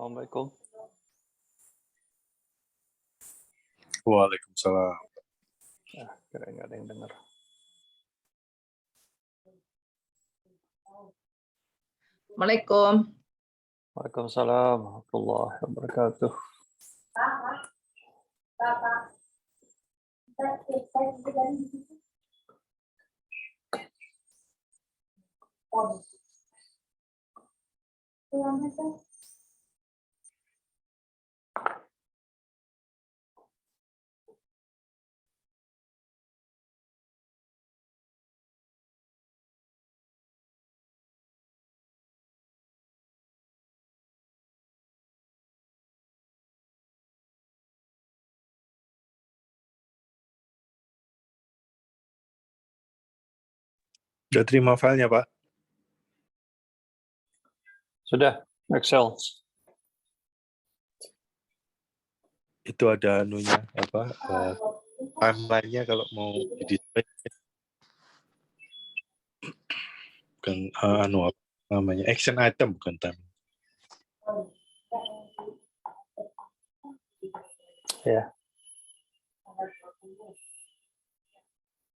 Assalamualaikum. Waalaikumsalam. Kira nggak ada yang dengar. Assalamualaikum. Waalaikumsalam warahmatullahi wabarakatuh. Udah terima filenya, Pak? Sudah, Excel. Itu ada anunya, timeline-nya kalau mau di-display. Bukan, apa namanya, action item, bukan time. Ya.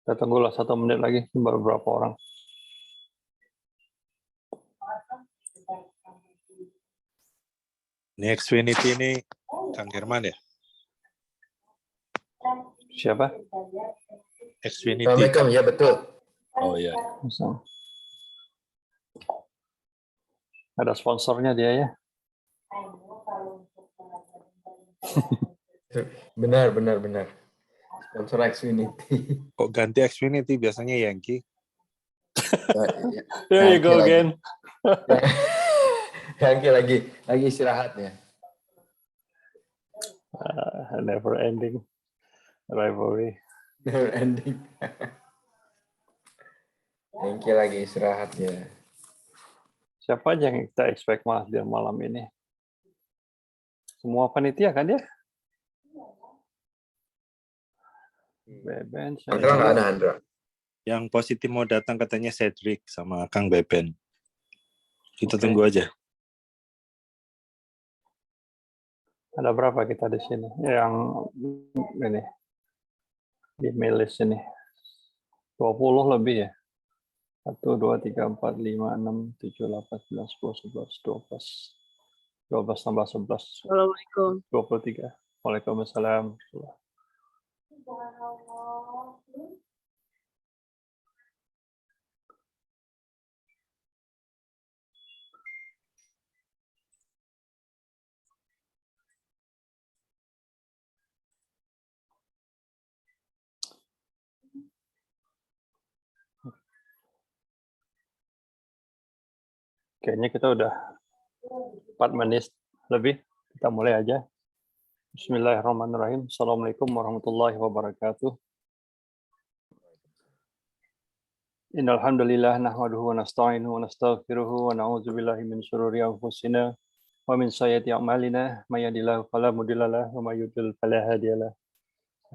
Kita tunggulah 1 menit lagi, baru berapa orang. Ini Xfinity ini Kang Herman ya? Siapa? Xfinity. Assalamualaikum, ya betul. Oh ya. Ada sponsornya dia ya. Benar. Sponsor Xfinity. Kok ganti Xfinity? Biasanya Yankee. There you go again. Yankee lagi istirahat ya. Never ending rivalry. Never ending. Yankee lagi istirahat ya. Siapa aja yang kita expect dia malam ini? Semua panitia kan dia? Beben, Andra nggak ada, Andra. Yang positif mau datang katanya Cedric sama Kang Beben. Kita Oke. tunggu aja. Ada berapa kita di sini? Yang ini di mail list ini 20 lebih ya. 1, 2, 3, 4, 5, 6, 7, 8, 9, 10, 11, 12 tambah 11. Assalamualaikum. 23. Waalaikumsalam. Kayaknya kita udah 4 menit lebih. Kita mulai aja. Bismillahirrahmanirrahim. Assalamualaikum warahmatullahi wabarakatuh. Innal hamdalillah nahmaduhu wa nasta'inuhu wa nastaghfiruhu wa na'udzu billahi min shururi anfusina wa min sayyiati a'malina may yahdihillahu fala mudilla lahu wa may yudlil fala hadiya lahu.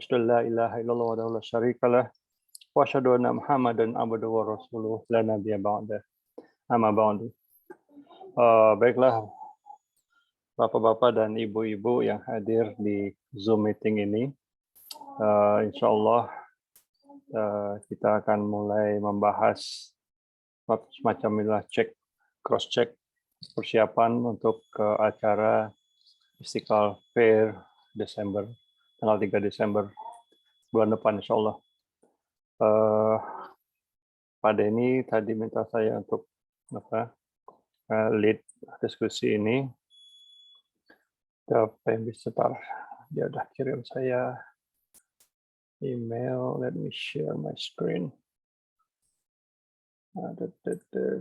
Asyhadu an la ilaha illallah wahdahu la syarika lah wa asyhadu anna Muhammadan abduhu wa rasuluhu la nabiyya ba'da. Amma ba'du. Baiklah Bapak-bapak dan ibu-ibu yang hadir di Zoom meeting ini. Insya Allah kita akan mulai membahas semacam inilah cross check persiapan untuk acara Istiqlal Fair Desember, tanggal 3 Desember bulan depan insya Allah. Pak Denny tadi minta saya untuk lead diskusi ini. Sebentar, dia udah kirim saya email. Let me share my screen.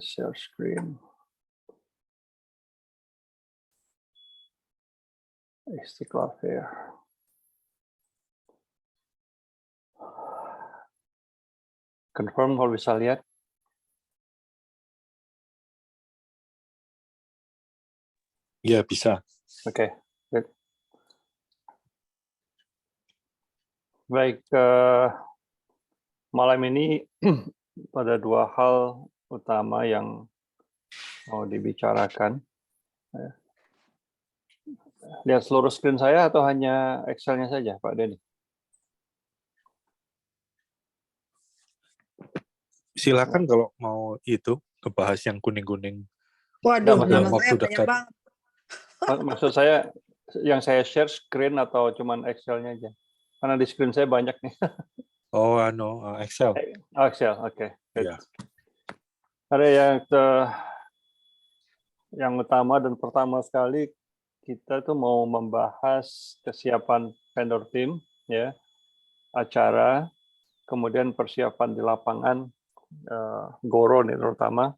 Share screen. Istiqlal Fair. Confirm kalau bisa lihat. Iya, bisa. Oke. Baik, malam ini ada 2 hal utama yang mau dibicarakan. lihat seluruh screen saya atau hanya Excel-nya saja, Pak Denny? Silakan kalau mau itu kebahas yang kuning-kuning. Waduh, Nggak, nama waktu saya banyak dekat. banget. Maksud saya yang saya share screen atau cuman Excel-nya aja? Karena di screen saya banyak nih. Oh, Excel. Excel, oke. Iya. Ada yang utama dan pertama sekali kita tuh mau membahas kesiapan vendor team, ya, acara, kemudian persiapan di lapangan, Goro nih terutama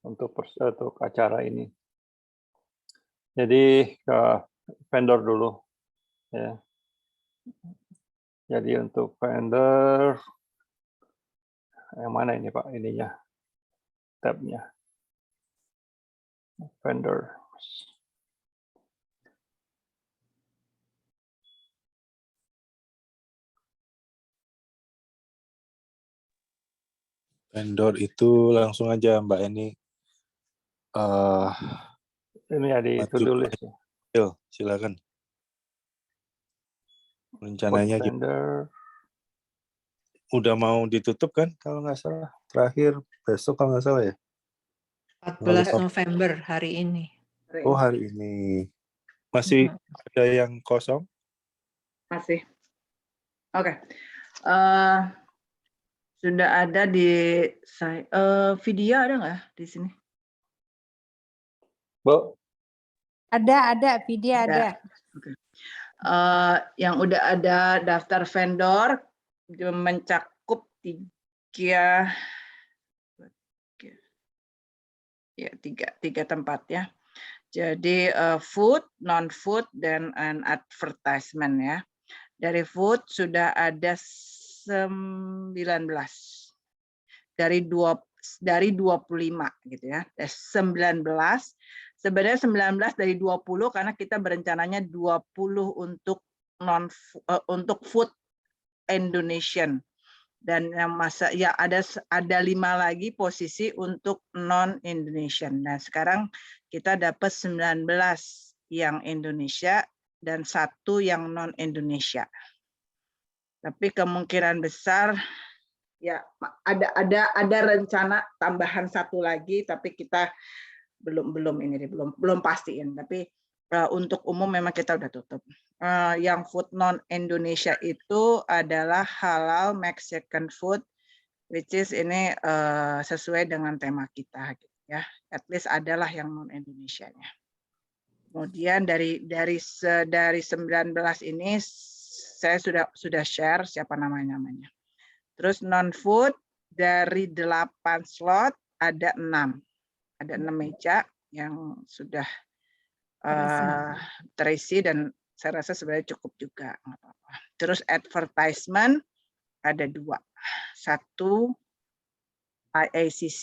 untuk acara ini. Jadi vendor dulu, ya. Jadi untuk vendor, yang mana ini Pak ininya, tabnya, vendor. Vendor itu langsung aja Mbak Eni. Ini ya di to-do list. Silakan. Rencananya vendor. Udah mau ditutup kan kalau nggak salah. Terakhir besok kalau nggak salah ya. 14 November hari ini. Oh, hari ini. Masih ada yang kosong? Masih. Oke. Sudah ada di video ada nggak di sini? Bu? Ada video ada. Oke. Yang udah ada daftar vendor mencakup tiga tempat ya. Jadi food, non-food, dan advertisement ya. Dari food sudah ada 19 dari 25 gitu ya. 19 sebenarnya 19 dari 20 karena kita berencananya 20 untuk untuk food Indonesian. Dan yang ada 5 lagi posisi untuk non Indonesian. Nah, sekarang kita dapat 19 yang Indonesia dan 1 yang non Indonesia. Tapi kemungkinan besar ya ada rencana tambahan 1 lagi, tapi kita belum pastiin. Tapi untuk umum memang kita udah tutup. Yang food non Indonesia itu adalah halal Mexican food, which is ini sesuai dengan tema kita, gitu ya. At least adalah yang non Indonesianya. Kemudian dari 19 ini saya sudah share siapa namanya. Terus non food dari 8 slot ada 6. Ada 6 meja yang sudah terisi dan saya rasa sebenarnya cukup juga. Terus advertisement ada 2. 1 IACC.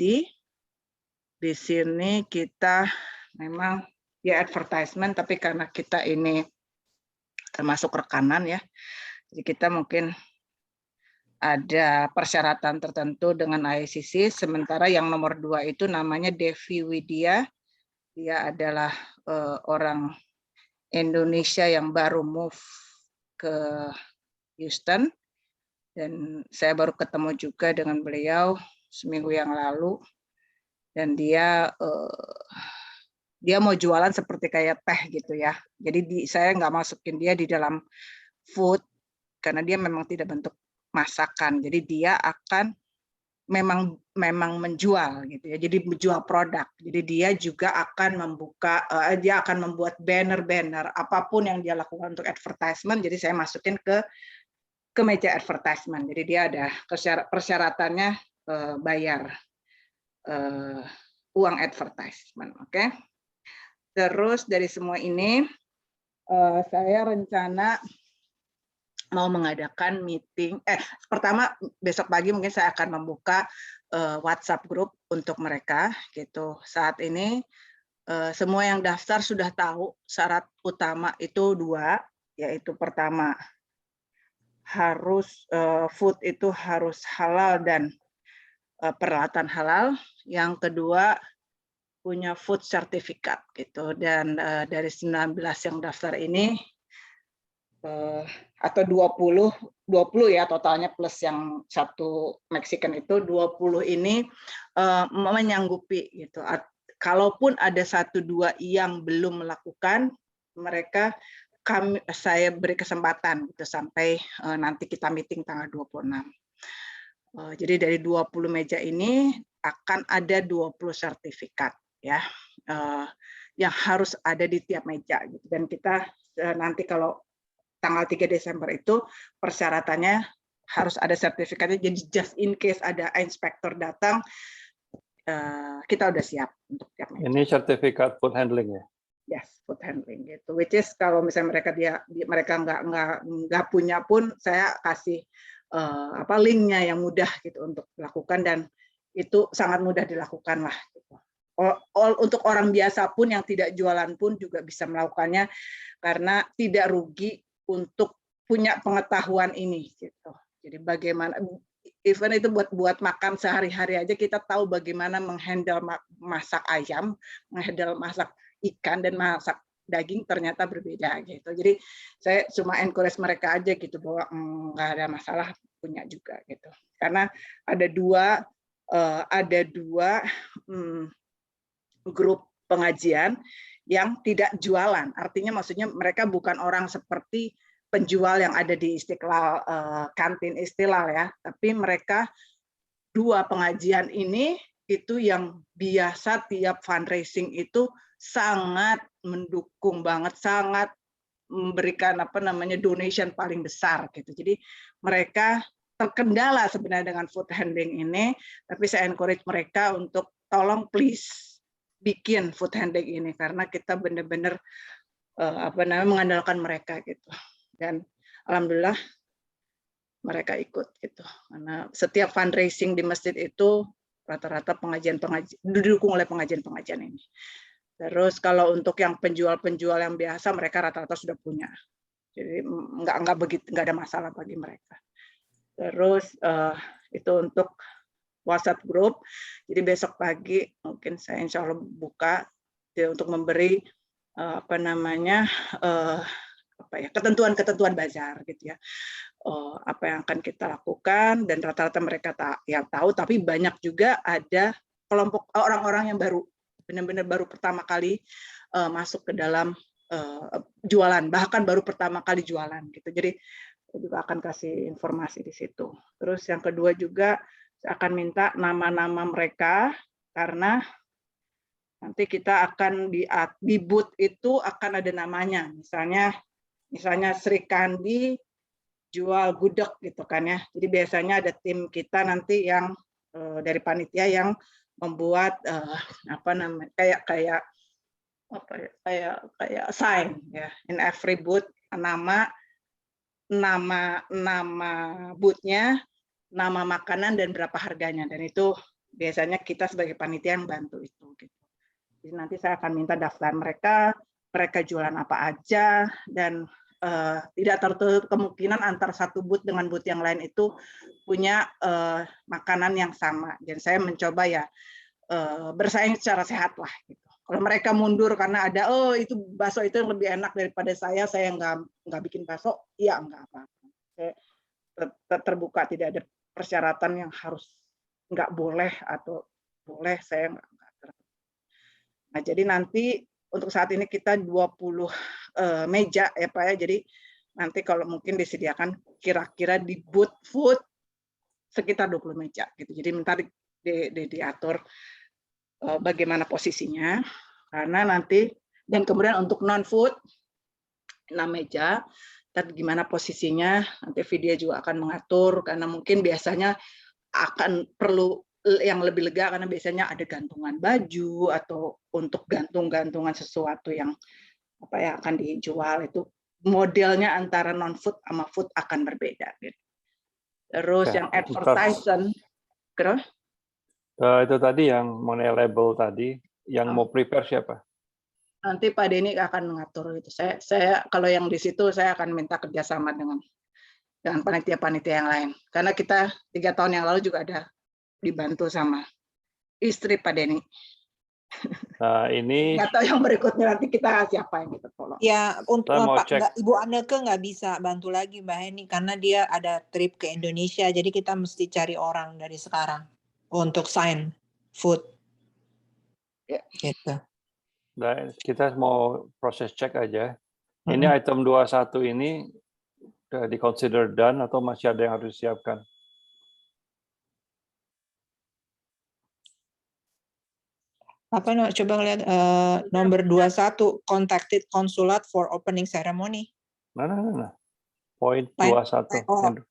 Di sini kita memang ya advertisement, tapi karena kita ini termasuk rekanan ya, jadi kita mungkin ada persyaratan tertentu dengan IACC. Sementara yang nomor 2 itu namanya Devi Widya. Dia adalah orang Indonesia yang baru move ke Houston, dan saya baru ketemu juga dengan beliau seminggu yang lalu, dan dia mau jualan seperti kayak teh gitu ya. Jadi saya nggak masukin dia di dalam food karena dia memang tidak bentuk masakan. Jadi dia akan memang menjual gitu ya. Jadi menjual produk. Jadi dia juga akan dia akan membuat banner apapun yang dia lakukan untuk advertisement. Jadi saya masukin ke meja advertisement. Jadi dia ada persyaratannya bayar uang advertisement, oke? Terus dari semua ini saya rencana mau mengadakan meeting. Pertama besok pagi mungkin saya akan membuka WhatsApp group untuk mereka gitu. Saat ini semua yang daftar sudah tahu syarat utama itu 2, yaitu pertama harus food itu harus halal dan peralatan halal. Yang kedua punya food certificate gitu, dan dari 19 yang daftar ini atau 20 ya totalnya plus yang satu Mexican itu 20 ini menyanggupi gitu. Kalaupun ada 1-2 yang belum melakukan, mereka saya beri kesempatan gitu sampai nanti kita meeting tanggal 26. Jadi dari 20 meja ini akan ada 20 sertifikat ya yang harus ada di tiap meja gitu. Dan kita nanti kalau tanggal 3 Desember itu persyaratannya harus ada sertifikatnya, jadi just in case ada inspektor datang kita udah siap untuk tiap meja. Ini sertifikat food handling ya? Yes, food handling gitu. Which is kalau misalnya mereka nggak punya pun saya kasih linknya yang mudah gitu untuk dilakukan, dan itu sangat mudah dilakukan lah. Gitu. Untuk orang biasa pun yang tidak jualan pun juga bisa melakukannya karena tidak rugi untuk punya pengetahuan ini. Gitu. Jadi bagaimana even itu buat makan sehari-hari aja kita tahu bagaimana menghandle masak ayam, menghandle masak ikan dan masak daging ternyata berbeda gitu. Jadi saya cuma encourage mereka aja gitu bahwa nggak ada masalah punya juga gitu. Karena ada dua grup pengajian yang tidak jualan. Artinya maksudnya mereka bukan orang seperti penjual yang ada di Istiqlal, kantin Istiqlal ya, tapi mereka dua pengajian ini itu yang biasa tiap fundraising itu sangat mendukung banget, sangat memberikan donation paling besar gitu. Jadi mereka terkendala sebenarnya dengan food handling ini, tapi saya encourage mereka untuk tolong please bikin food handling ini karena kita benar-benar mengandalkan mereka gitu. Dan alhamdulillah mereka ikut gitu. Karena setiap fundraising di masjid itu rata-rata pengajian-pengajian didukung oleh pengajian-pengajian ini. Terus kalau untuk yang penjual-penjual yang biasa mereka rata-rata sudah punya. Jadi nggak ada masalah bagi mereka. Terus itu untuk WhatsApp group. Jadi besok pagi mungkin saya insya Allah buka untuk memberi ketentuan-ketentuan bazar gitu ya. Apa yang akan kita lakukan, dan rata-rata mereka tahu, tapi banyak juga ada kelompok orang-orang yang baru, benar-benar baru pertama kali masuk ke dalam jualan, bahkan baru pertama kali jualan gitu. Jadi saya juga akan kasih informasi di situ. Terus yang kedua juga saya akan minta nama-nama mereka karena nanti kita akan di booth itu akan ada namanya. Misalnya Sri Kandi jual gudeg gitu kan ya. Jadi biasanya ada tim kita nanti yang dari panitia yang membuat kayak sign ya, in every booth nama booth-nya, nama makanan dan berapa harganya, dan itu biasanya kita sebagai panitia yang bantu itu gitu. Jadi nanti saya akan minta daftar mereka jualan apa aja, dan tidak tertutup kemungkinan antar satu booth dengan booth yang lain itu punya makanan yang sama, dan saya mencoba ya bersaing secara sehat lah gitu. Kalau mereka mundur karena ada itu bakso itu yang lebih enak daripada saya nggak bikin bakso, ya nggak apa-apa. Saya terbuka, tidak ada persyaratan yang harus nggak boleh atau boleh, saya nggak terbuka. Nah jadi nanti untuk saat ini kita 20 meja ya Pak ya, jadi nanti kalau mungkin disediakan kira-kira di booth food sekitar 20 meja gitu. Jadi minta diatur bagaimana posisinya, karena nanti, dan kemudian untuk non food 6 meja, tapi gimana posisinya nanti video juga akan mengatur, karena mungkin biasanya akan perlu yang lebih lega karena biasanya ada gantungan baju atau untuk gantungan sesuatu yang akan dijual, itu modelnya antara non food sama food akan berbeda gitu. Terus yang advertisement itu tadi yang mengenai label tadi, yang mau prepare siapa? Nanti Pak Denny akan mengatur itu. Saya kalau yang di situ saya akan minta kerjasama dengan panitia-panitia yang lain. Karena kita 3 tahun yang lalu juga ada dibantu sama istri Pak Denny. Nah, ini Nggak tahu yang berikutnya nanti kita siapa yang kita tolong. Ya, untuk Saya mau Pak, cek. Ibu Anneke nggak bisa bantu lagi Mbak Heni karena dia ada trip ke Indonesia, jadi kita mesti cari orang dari sekarang untuk sign food. Ya. Gitu. Nah, kita mau proses cek aja. Ini Mm-mm. item 21 ini udah di-consider done atau masih ada yang harus disiapkan? Apa coba lihat nomor 21 contacted consulate for opening ceremony. Nah. Poin Line- 21.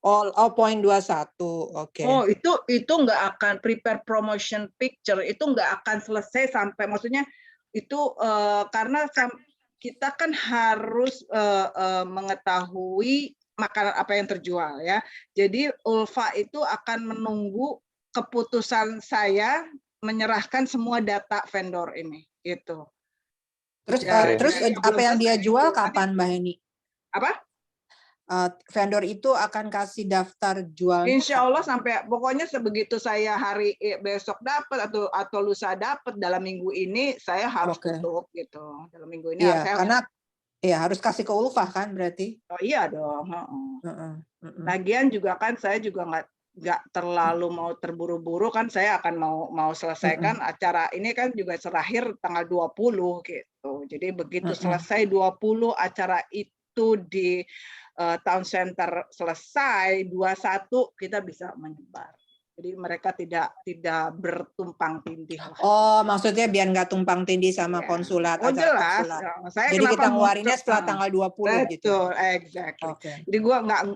Poin 21. Oke. Oh, itu nggak akan prepare promotion picture, itu nggak akan selesai sampai, maksudnya itu karena kita kan harus mengetahui makanan apa yang terjual ya. Jadi Ulfa itu akan menunggu keputusan saya menyerahkan semua data vendor ini, gitu. Terus Ya, terus jadi apa yang dia selesai jual itu. kapan Mbak Heni? Apa? Vendor itu akan kasih daftar jualnya. Insya Allah sampai pokoknya sebegitu saya hari besok dapat atau lusa dapat dalam minggu ini saya harus tutup gitu. Dalam minggu ini Iya, saya karena ya harus kasih ke Ulfa kan berarti. Oh iya dong. Lagian juga kan saya juga nggak terlalu mau terburu-buru kan, saya akan mau selesaikan acara ini kan juga terakhir tanggal 20 gitu. Jadi begitu selesai 20 acara itu di Town Center selesai, 21 kita bisa menyebar. Jadi mereka tidak bertumpang tindih lah. Oh, maksudnya biar nggak tumpang tindih sama konsulat. Oh jelas. Saya jadi kita ngeluarinnya setelah tanggal 20 betul, gitu. Exactly. Okay. Jadi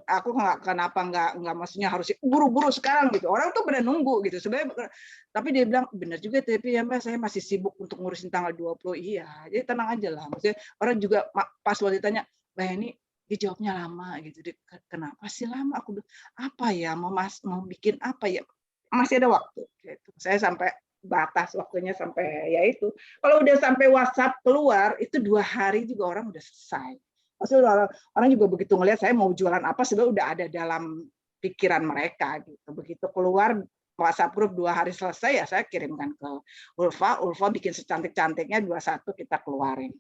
aku nggak maksudnya harus buru-buru sekarang gitu. Orang tuh pada nunggu gitu. Sebenarnya tapi dia bilang benar juga, tapi ya Mbak saya masih sibuk untuk ngurusin tanggal 20. Iya, jadi tenang aja lah. Maksudnya orang juga pas waktu ditanya, "Mbak ini dia jawabnya lama gitu. Kenapa sih lama?" Aku bilang, apa ya, mau bikin apa ya? Masih ada waktu. Gitu. Saya sampai batas waktunya sampai ya itu. Kalau udah sampai WhatsApp keluar, itu 2 hari juga orang udah selesai. Maksudnya orang juga begitu ngelihat saya mau jualan apa, sebenarnya udah ada dalam pikiran mereka gitu. Begitu keluar WhatsApp grup 2 hari selesai ya saya kirimkan ke Ulfa bikin secantik-cantiknya 21 kita keluarin.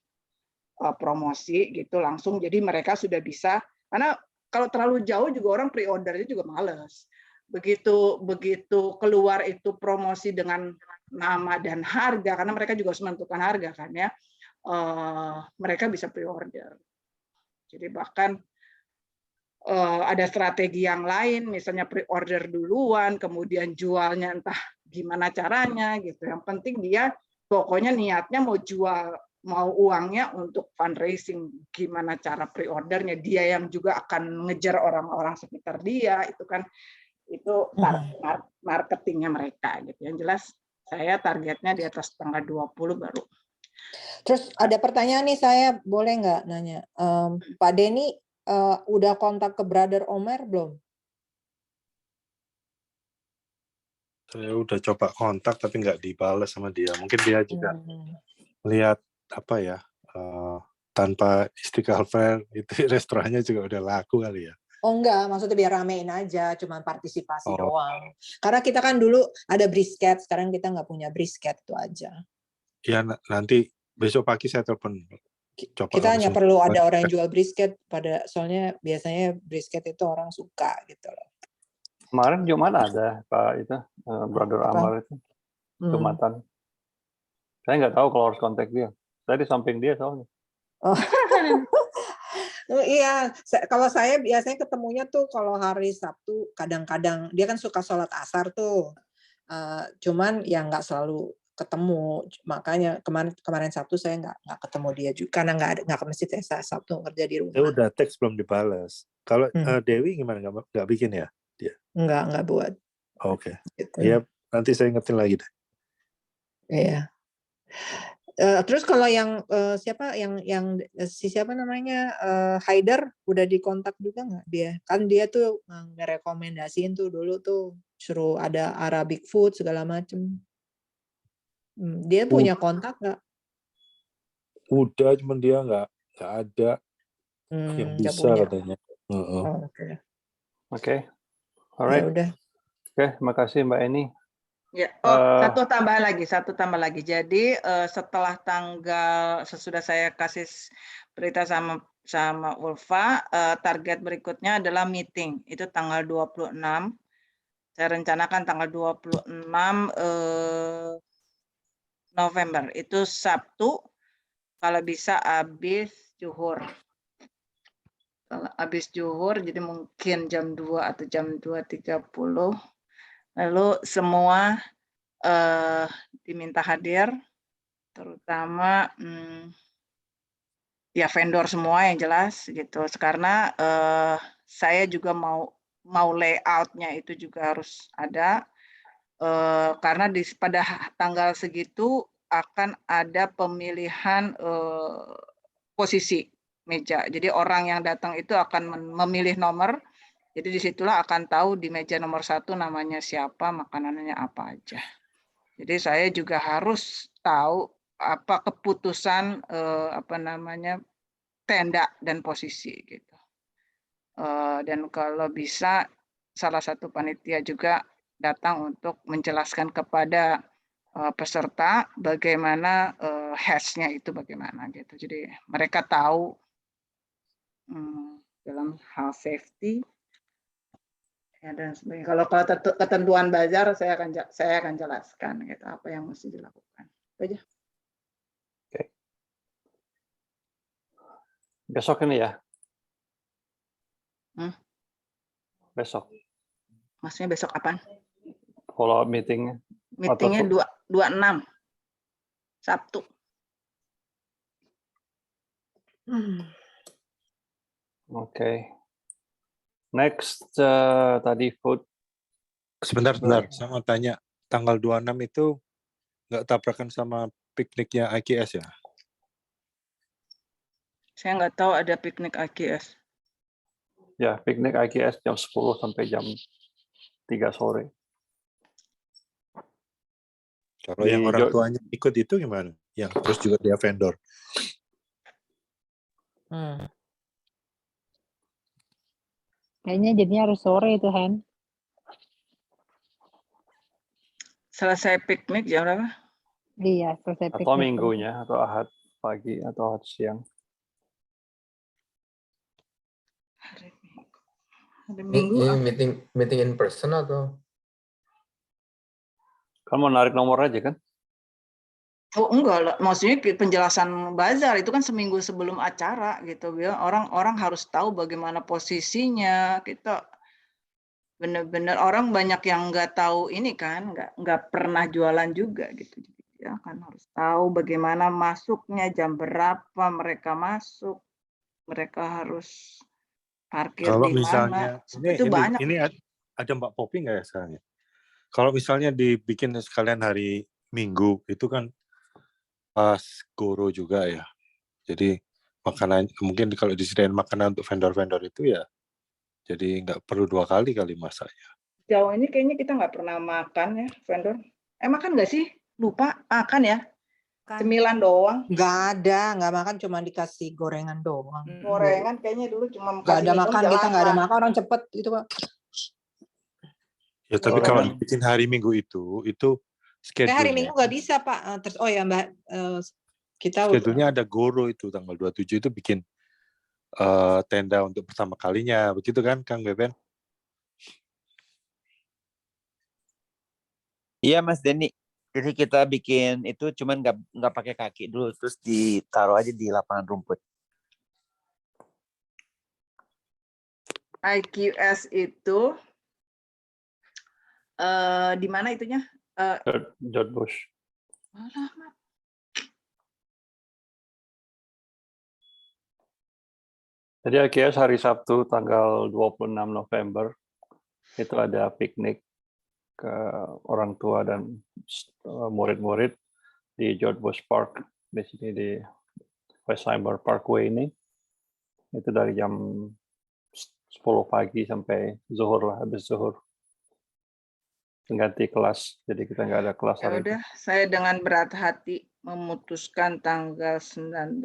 Promosi gitu langsung, jadi mereka sudah bisa, karena kalau terlalu jauh juga orang pre-ordernya juga males. Begitu keluar itu promosi dengan nama dan harga, karena mereka juga harus menentukan harga kan ya, mereka bisa pre-order. Jadi bahkan ada strategi yang lain, misalnya pre-order duluan, kemudian jualnya entah gimana caranya gitu. Yang penting dia pokoknya niatnya mau jual, mau uangnya untuk fundraising, gimana cara pre-ordernya, dia yang juga akan ngejar orang-orang sekitar dia, itu kan itu marketingnya mereka gitu. Yang jelas saya targetnya di atas tanggal 20 baru. Terus ada pertanyaan nih, saya boleh nggak nanya, Pak Denny udah kontak ke Brother Omer belum? Saya udah coba kontak tapi nggak dibalas sama dia. Mungkin dia juga lihat apa ya, tanpa Istiqlal Fair itu restorannya juga udah laku kali ya. Oh enggak, maksudnya biar ramein aja, cuma partisipasi doang. Karena kita kan dulu ada brisket, sekarang kita nggak punya brisket, itu aja. Ya nanti besok pagi saya telepon. Coba kita hanya perlu ada orang yang jual brisket, soalnya biasanya brisket itu orang suka gitu loh. Kemarin Jumat ada Pak itu Brother Amar itu Jumatan. Saya nggak tahu kalau harus kontak dia. Saya di samping dia soalnya. Oh. Iya, kalau saya biasanya ketemunya tuh kalau hari Sabtu, kadang-kadang dia kan suka sholat asar tuh, cuman ya nggak selalu ketemu, makanya kemarin Sabtu saya nggak ketemu dia juga karena nggak ke masjid, saya Sabtu kerja di rumah. Ya udah teks belum dibalas. Kalau Dewi gimana, nggak bikin ya dia? Nggak buat. Oke. Gitu. Ya nanti saya ingetin lagi deh. Iya. Terus kalau yang siapa namanya Haider udah dikontak juga nggak dia? Kan dia tuh ngerekomendasiin tuh dulu tuh suruh ada Arabic food segala macem. Dia punya kontak nggak? Udah, cuman dia nggak ada yang bisa katanya. Oke. Alright. Ya udah. Oke, makasih Mbak Eni. Ya, satu tambah lagi. Jadi setelah sesudah saya kasih berita sama Ulfa, target berikutnya adalah meeting. Itu tanggal 26. Saya rencanakan tanggal 26 November. Itu Sabtu, kalau bisa habis zuhur. Kalau habis zuhur, jadi mungkin jam 2 atau jam 2.30. Lalu semua diminta hadir, terutama ya vendor semua yang jelas gitu. Karena saya juga mau layoutnya itu juga harus ada, karena pada tanggal segitu akan ada pemilihan posisi meja. Jadi orang yang datang itu akan memilih nomor. Jadi disitulah akan tahu di meja nomor 1 namanya siapa, makanannya apa aja. Jadi saya juga harus tahu apa keputusan tenda dan posisi gitu. Dan kalau bisa salah satu panitia juga datang untuk menjelaskan kepada peserta bagaimana hash-nya itu bagaimana gitu. Jadi mereka tahu dalam hal safety ya, dan sebagainya. Kalau ketentuan bazar saya akan jelaskan gitu apa yang mesti dilakukan. Itu aja. Oke. Besok ini ya? Besok. Maksudnya besok apaan? Follow up meeting. Meetingnya 26 Sabtu. Oke. Next tadi food. Sebentar. Saya mau tanya, tanggal 26 itu nggak tabrakan sama pikniknya IKS ya? Saya nggak tahu ada piknik IKS. Ya, piknik IKS jam 10 sampai jam 3 sore. Kalau yang orang tuanya ikut itu gimana? Yang terus juga dia vendor. Kayaknya jadinya harus sore itu, Han. Selesai piknik jam berapa? Iya, selesai piknik. Atau minggunya, atau Ahad pagi, atau Ahad siang. Hari Minggu. Ini meeting in person atau? Kamu mau narik nomor aja kan? Oh enggak lah, maksudnya penjelasan bazar itu kan seminggu sebelum acara gitu ya. Orang harus tahu bagaimana posisinya. Kita benar-benar orang banyak yang nggak tahu ini kan, nggak pernah jualan juga gitu. Ya kan harus tahu bagaimana masuknya, jam berapa mereka masuk, mereka harus parkir Kalau di misalnya mana. Itu banyak. ini ada Mbak Popi nggak ya sekarang? Kalau misalnya dibikin sekalian hari Minggu itu kan pas goro juga ya. Jadi makanan mungkin kalau disediain makanan untuk vendor-vendor itu ya, jadi nggak perlu 2 kali masaknya. Jauh ini kayaknya kita nggak pernah makan ya vendor. Makan nggak sih? Lupa makan ya. Cemilan doang. Nggak makan, cuma dikasih gorengan doang. Gorengan kayaknya dulu cuma Nggak ada makan, kita nggak ada makan, orang cepet itu Pak. Ya tapi kalau bikin hari Minggu itu schedule-nya. Hari Minggu nggak bisa Pak. Terus oh ya Mbak, kita schedule-nya ada goro itu tanggal 27 itu bikin tenda untuk pertama kalinya, begitu kan Kang Beben? Iya Mas Denny. Jadi kita bikin itu cuman nggak pakai kaki dulu, terus ditaruh aja di lapangan rumput. IQS itu di mana itunya? George Bush. Jadi IKS hari Sabtu tanggal 26 November itu ada piknik ke orang tua dan murid-murid di George Bush Park di sini di Westheimer Parkway ini. Itu dari jam 10 pagi sampai zuhur lah, habis zuhur. Ganti kelas, jadi kita nggak ada kelas hari udah, saya dengan berat hati memutuskan tanggal 19.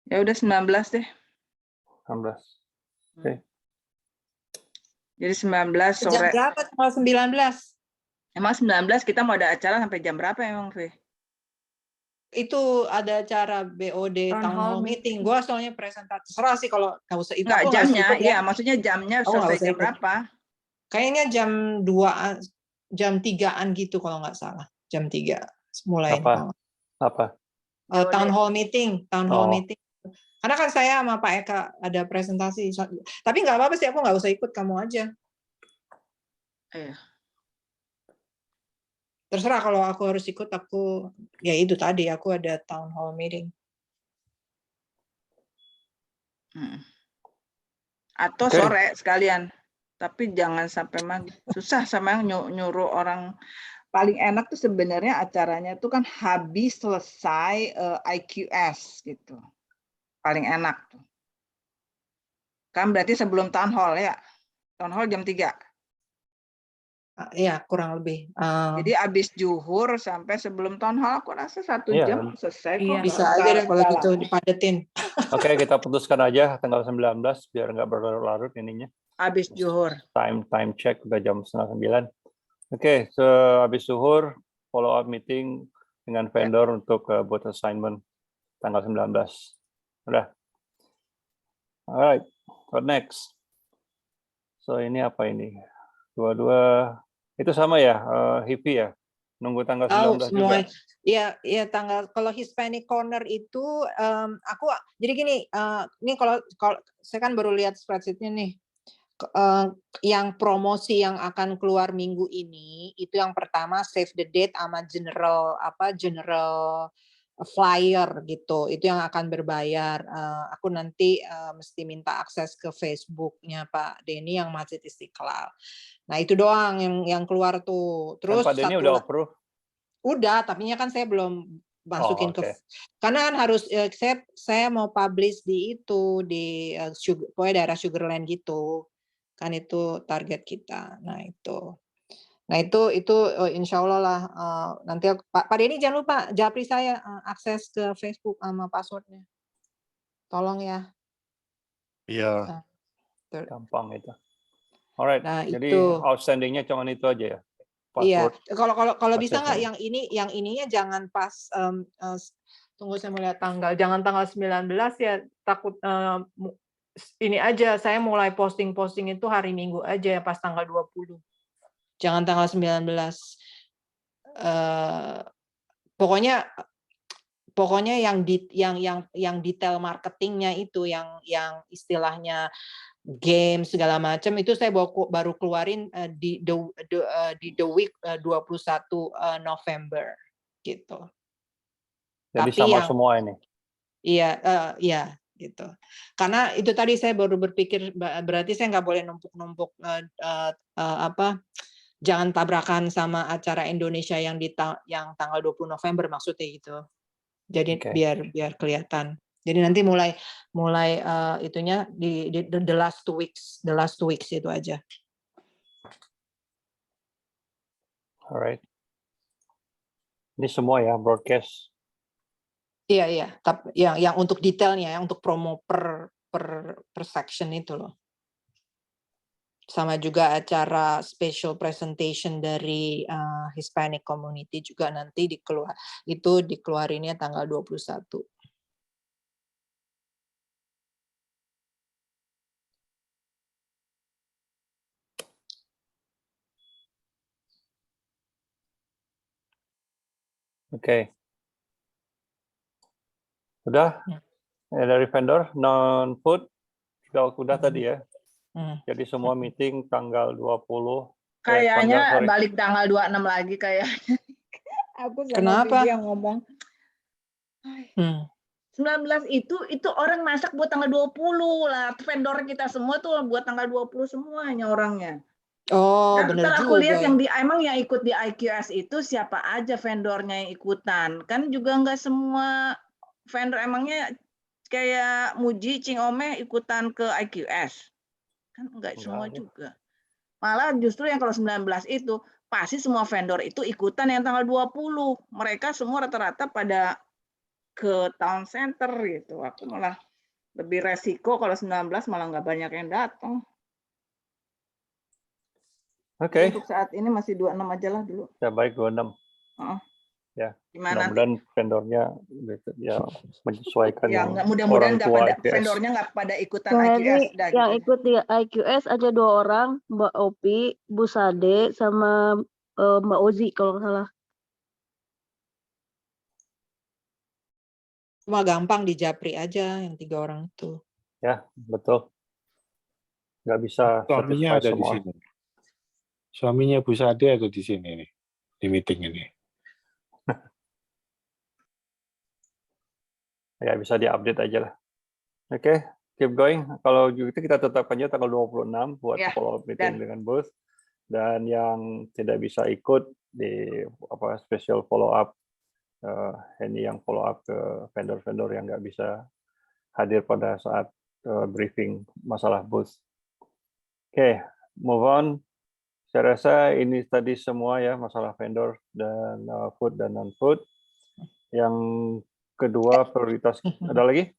Ya udah 19 deh. 19. Oke. Jadi 19 Jam sore. berapa tanggal 19? Emang 19 kita mau ada acara sampai jam berapa emang, Fe? Itu ada acara BOD Town Hall Meeting. Gua soalnya presentasi. Terserah sih kalau nggak usah ikut. Enggak, Aku nggak usah jamnya, ikut ya. iya maksudnya jamnya Aku nggak selesai usah jam ikut. berapa? Kayaknya jam 2-an, jam 3-an gitu kalau nggak salah. Jam 3 mulai. Apa? Apa? Town Hall Meeting. Town Hall Oh. Meeting. Karena kan saya sama Pak Eka ada presentasi. Tapi nggak apa-apa sih, aku nggak usah ikut, kamu aja. Iya. Terserah kalau aku harus ikut, aku ya itu tadi, aku ada Town Hall Meeting. Atau Oke. sore sekalian. Tapi jangan sampai susah sama yang nyuruh orang. Paling enak tuh sebenarnya acaranya tuh kan habis selesai IQS gitu. Paling enak tuh. Kan berarti sebelum town hall ya. Town hall jam 3. Iya, kurang lebih. Jadi habis zuhur sampai sebelum town hall aku rasa 1 Iya. jam selesai kok. Iya. Bisa aja deh kalau gitu dipadetin. Oke, kita putuskan aja tanggal 19 biar nggak berlarut-larut ininya. Habis zuhur. Time check udah jam 8:30. Oke, so habis zuhur follow up meeting dengan vendor untuk buat assignment tanggal 19. Udah. Alright, what next? So ini apa ini? Dua-dua itu sama ya, HIPI ya? Nunggu tanggal 19 semua. juga? Iya, tanggal kalau Hispanic Corner itu aku jadi gini, ini kalau saya kan baru lihat spreadsheet-nya nih. Yang promosi yang akan keluar minggu ini itu yang pertama save the date sama general flyer gitu, itu yang akan berbayar. Aku nanti mesti minta akses ke Facebook-nya Pak Denny yang Masjid Istiqlal. Nah itu doang yang keluar tuh. Terus Kan Pak Denny udah approve? Udah, tapi kan saya belum masukin oke. karena kan harus saya mau publish di itu di pokoknya daerah Sugarland gitu. Kan itu target kita. Nah itu insya Allah lah nanti Pak Denny jangan lupa japri saya akses ke Facebook sama passwordnya. Tolong ya. Iya. Gampang itu. Alright. Nah, Jadi itu. outstandingnya cuma itu aja ya. Iya. Password. Kalau bisa nggak aksesnya. yang ininya jangan pas tunggu saya melihat tanggal. Jangan tanggal 19 ya, takut ini aja saya mulai posting itu hari Minggu aja pas tanggal 20. Jangan tanggal 19. Pokoknya yang detail marketingnya itu yang istilahnya game segala macam itu saya baru keluarin di the week 21 November gitu. Jadi Tapi sama semua ini. Iya gitu. Karena itu tadi saya baru berpikir berarti saya nggak boleh numpuk-numpuk jangan tabrakan sama acara Indonesia yang tanggal 20 November maksudnya gitu. Jadi biar kelihatan. Jadi nanti mulai itunya di the last 2 weeks itu aja. Alright. Ini semua ya broadcast. Iya. Tapi yang untuk detailnya, yang untuk promo per section itu loh. Sama juga acara special presentation dari Hispanic community juga nanti dikeluarinnya tanggal 21. Oke. Udah? Dari vendor non food udah tadi ya. Jadi semua meeting tanggal 20. Kayaknya balik tanggal 26 lagi kayaknya. Aku sama Bibi yang ngomong. 19 itu orang masak buat tanggal 20 lah. Vendor kita semua tuh buat tanggal 20 semuanya orangnya. Oh, benar juga. Aku lihat yang emang yang ikut di IQS itu siapa aja vendornya yang ikutan. Kan juga nggak semua vendor emangnya kayak Muji, Cing Ome ikutan ke IQS. Kan enggak semua juga. Malah justru yang kalau 19 itu pasti semua vendor itu ikutan yang tanggal 20. Mereka semua rata-rata pada ke town center gitu. Aku malah lebih resiko kalau 19 malah nggak banyak yang datang. Oke, Untuk saat ini masih 26 aja lah dulu. ya baik 26. Heeh. Ya, Gimana? mudah-mudahan vendornya ya menyesuaikan Ya, yang mudah-mudahan orang tua pada IQS. vendornya nggak pada ikutan Yang IQS dah yang gitu. ikut di IQS aja 2 orang, Mbak Opi, Bu Sade, sama Mbak Ozi kalau nggak salah. Cuma gampang di Japri aja yang 3 orang itu. Ya, betul. Nggak bisa Suaminya satisfy ada di semua. sini. Suaminya Bu Sade ada di sini nih, di meeting ini. Ya, bisa diupdate aja lah. Oke, keep going. Kalau gitu kita tetapkan aja tanggal 26 buat Ya, follow up meeting dengan booth. Dan yang tidak bisa ikut di special follow up, ini yang follow up ke vendor-vendor yang nggak bisa hadir pada saat briefing masalah booth. Oke, move on. Saya rasa ini tadi semua ya masalah vendor dan food dan non-food. Yang kedua prioritas ada lagi?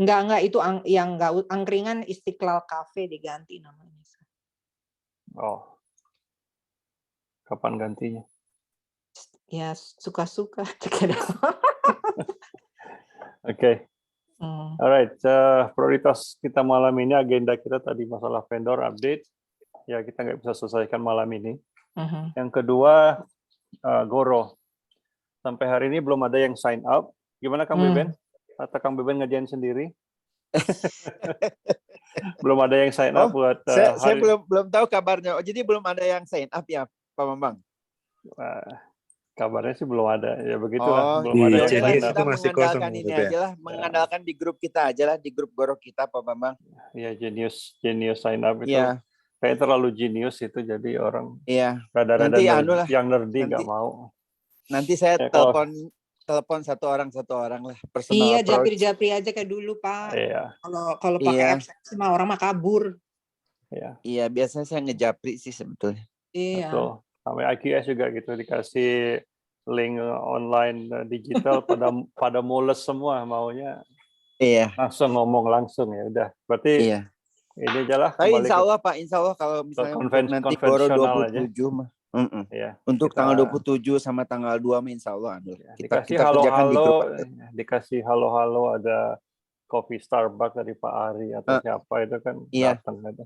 Enggak itu yang enggak angkringan Istiqlal Cafe diganti namanya. Oh, kapan gantinya? Ya suka-suka. Oke. Alright, prioritas kita malam ini, agenda kita tadi masalah vendor update. Ya, kita nggak bisa selesaikan malam ini. Yang kedua, Goro. Sampai hari ini belum ada yang sign up. Gimana Kang Beben? Atau Kang Beben ngerjain sendiri? Belum ada yang sign up buat saya belum tahu kabarnya. Oh, jadi belum ada yang sign up ya, Pak Bambang? Kabarnya sih belum ada. Ya begitulah, belum ya ada udah yang sign up. kita mengandalkan ini aja lah, mengandalkan di grup kita aja lah, di grup Goro kita, Pak Bambang. Ya, genius sign up itu. Iya. Kayak terlalu genius itu, jadi orang rada-rada Nanti lah, yang nerdy nggak mau. Nanti saya telepon satu orang lah, personal approach. Japri aja kayak dulu Pak. Iya. Kalau pakai apps semua orang mah kabur. Iya, biasanya saya ngejapri sih sebetulnya. Iya. Betul. Sampai IQS juga gitu, dikasih link online digital pada mules semua maunya. Iya. Langsung ngomong langsung ya udah. Berarti ini aja lah. Tapi insya Allah Pak, insya Allah kalau misalnya nanti Goro 27 mah. Ya, untuk tanggal 27 sama tanggal 2 insya Allah kita kerjakan di grup. Dikasih halo-halo, ada kopi Starbucks dari Pak Ari atau siapa itu kan datang gitu.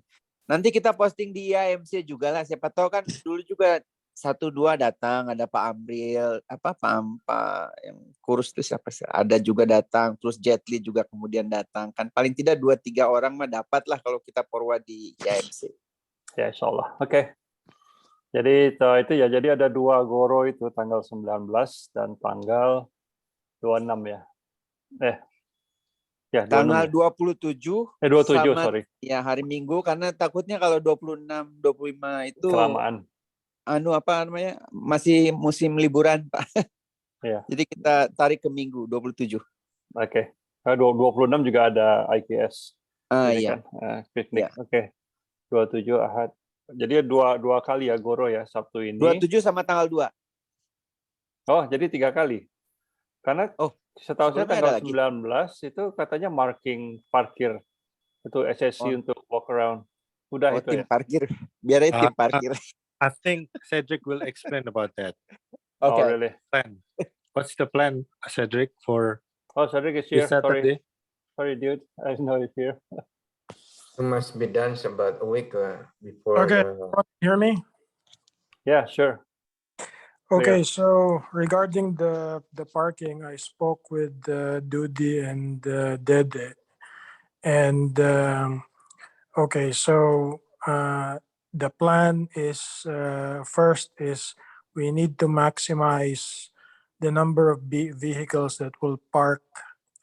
Nanti kita posting di IMC juga lah, siapa tahu kan dulu juga 1-2 datang, ada Pak Amril, Pak yang kurus itu siapa sih? Ada juga datang, terus Jetli juga kemudian datang, kan paling tidak 2-3 orang mah dapat lah kalau kita forward di IMC. Ya, insya Allah. Oke. Jadi itu ya, jadi ada 2 Goro itu tanggal 19 dan tanggal 26 ya. Ya, tanggal 27 27 sama, sorry. Ya hari Minggu, karena takutnya kalau 26 25 itu kelamaan. Masih musim liburan, Pak. Ya. Jadi kita tarik ke Minggu 27. Oke. 26 juga ada IQS. Iya. Kan? Piknik. Oke. 27 Ahad. Jadi dua kali ya Goro ya, Sabtu ini. 27 sama tanggal 2. Oh, jadi 3 kali. Karena setahu saya tanggal 19 itu katanya marking parkir. Itu SSC untuk walk around. Udah itu tim ya. Parkir. Biar tim parkir. I think Cedric will explain about that. Okay. Oh, really? Plan. What's the plan, Cedric, for Cedric is here. Sorry, dude. I didn't know he's here. It must be done about a week before. Okay, hear me? Yeah, sure. Okay, so regarding the parking, I spoke with Dudi and Dede, and okay, so the plan is first is we need to maximize the number of vehicles that will park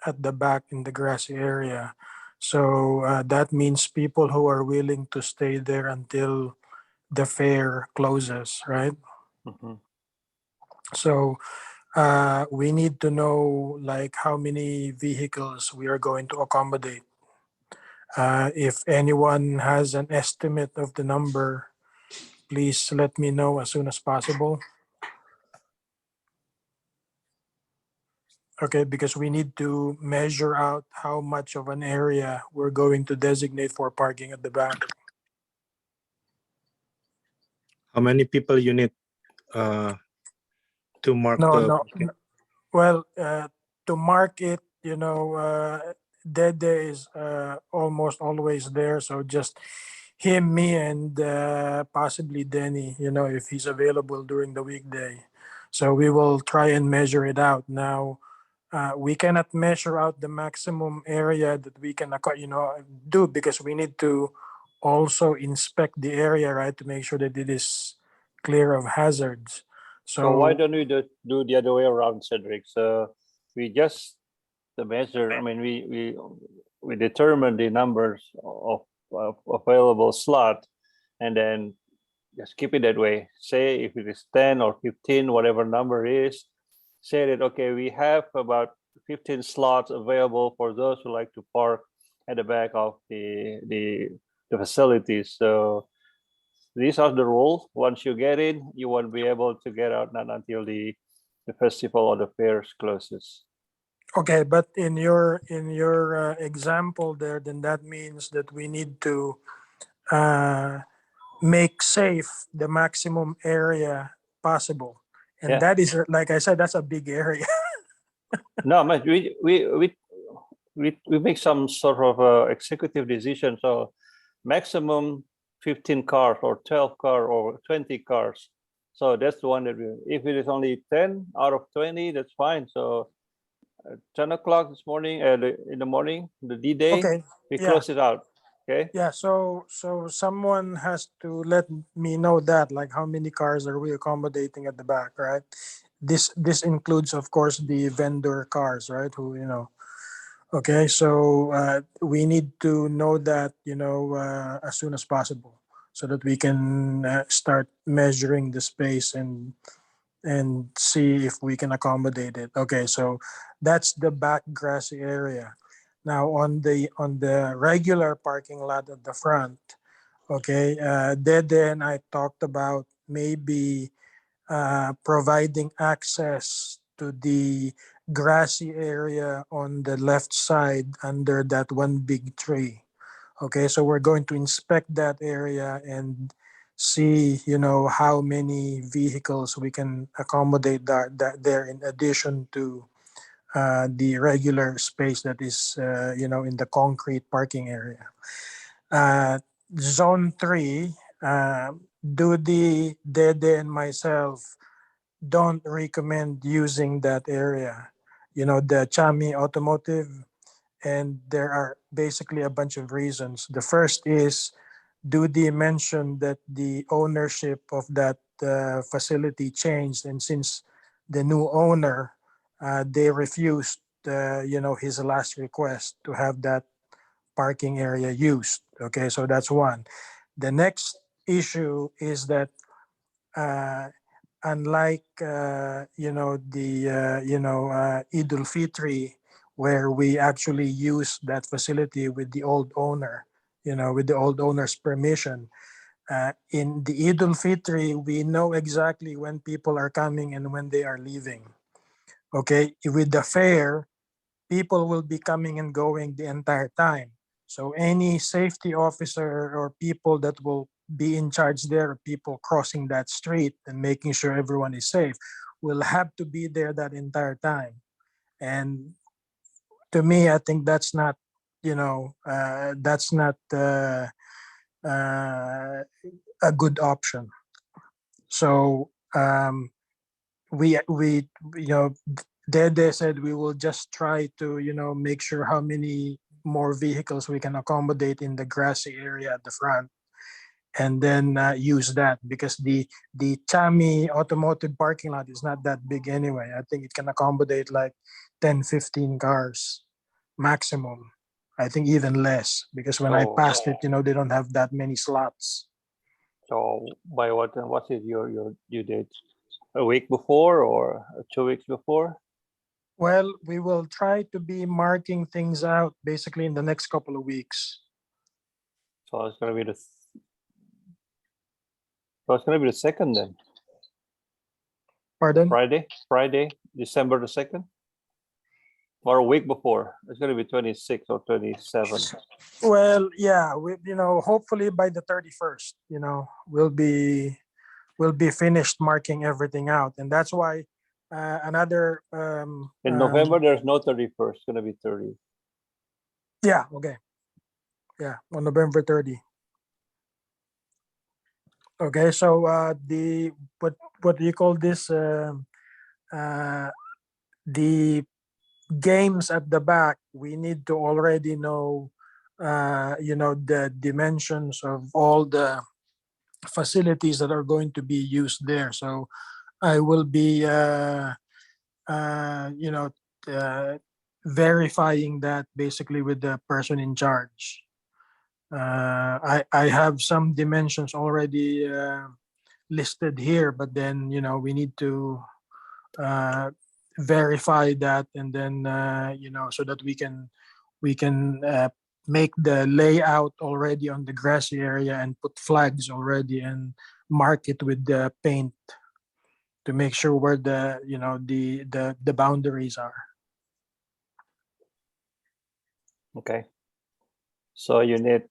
at the back in the grassy area. So that means people who are willing to stay there until the fair closes, right? Mm-hmm. So we need to know like how many vehicles we are going to accommodate. If anyone has an estimate of the number, please let me know as soon as possible. Okay, because we need to measure out how much of an area we're going to designate for parking at the back. How many people you need to mark No, the no. parking? Well, to mark it, Dede is almost always there. So just him, me, and possibly Denny, if he's available during the weekday. So we will try and measure it out. Now, we cannot measure out the maximum area that we can, do, because we need to also inspect the area, right, to make sure that it is clear of hazards. So why don't we do the other way around, Cedric? So we just measure. I mean, we determine the numbers of available slot, and then just keep it that way. Say if it is 10 or 15, whatever number is, say that okay, we have about 15 slots available for those who like to park at the back of the facilities. So these are the rules. Once you get in, you won't be able to get out not until the festival or the fairs closes. Okay, but in your example there, then that means that we need to make safe the maximum area possible, and that is, like I said, that's a big area. No, man, we make some sort of executive decision. So maximum 15 cars or 12 cars or 20 cars. So that's the one that if it is only 10 out of 20, that's fine. So 10 o'clock this morning, in the morning, the D-Day, Okay, we yeah. close it out. Okay. Yeah, so someone has to let me know that, like, how many cars are we accommodating at the back, right? This includes, of course, the vendor cars, right? Who, okay, so we need to know that, as soon as possible, so that we can start measuring the space and see if we can accommodate it. Okay, so that's the back grassy area. Now on the regular parking lot at the front, okay, Dede and I talked about maybe providing access to the grassy area on the left side under that one big tree. Okay, so we're going to inspect that area and see, how many vehicles we can accommodate that there, in addition to the regular space that is, in the concrete parking area. Zone 3, Dudy, Dede, and myself don't recommend using that area. The Chami Automotive, and there are basically a bunch of reasons. The first is, Dudy mentioned that the ownership of that facility changed, and since the new owner, they refused, his last request to have that parking area used. Okay, so that's one. The next issue is that unlike Idul Fitri, where we actually use that facility with the old owner, with the old owner's permission. In the Idul Fitri, we know exactly when people are coming and when they are leaving. Okay, with the fair, people will be coming and going the entire time. So any safety officer or people that will be in charge there, people crossing that street and making sure everyone is safe, will have to be there that entire time. And to me, I think that's not, a good option. So we Dede said we will just try to make sure how many more vehicles we can accommodate in the grassy area at the front, and then use that, because the Chami Automotive parking lot is not that big anyway. I think it can accommodate like 10-15 cars maximum. I think even less, because when I passed it, they don't have that many slots. So by what is your due date? A week before or 2 weeks before? Well, we will try to be marking things out basically in the next couple of weeks. So it's going to be the second then. Pardon? Friday, December the 2nd, or a week before. It's going to be 26 or 27. Well, yeah, hopefully by the 31st, we'll be will be finished marking everything out, and that's why another In November, there's no 31st. It's gonna be 30. yeah, okay, yeah, on November 30. Okay, so the what do you call this? The games at the back, we need to already know, the dimensions of all the facilities that are going to be used there. So I will be, verifying that basically with the person in charge. I have some dimensions already listed here, but then we need to verify that, and then so that we can make the layout already on the grassy area and put flags already and mark it with the paint to make sure where the the boundaries are. Okay. So you need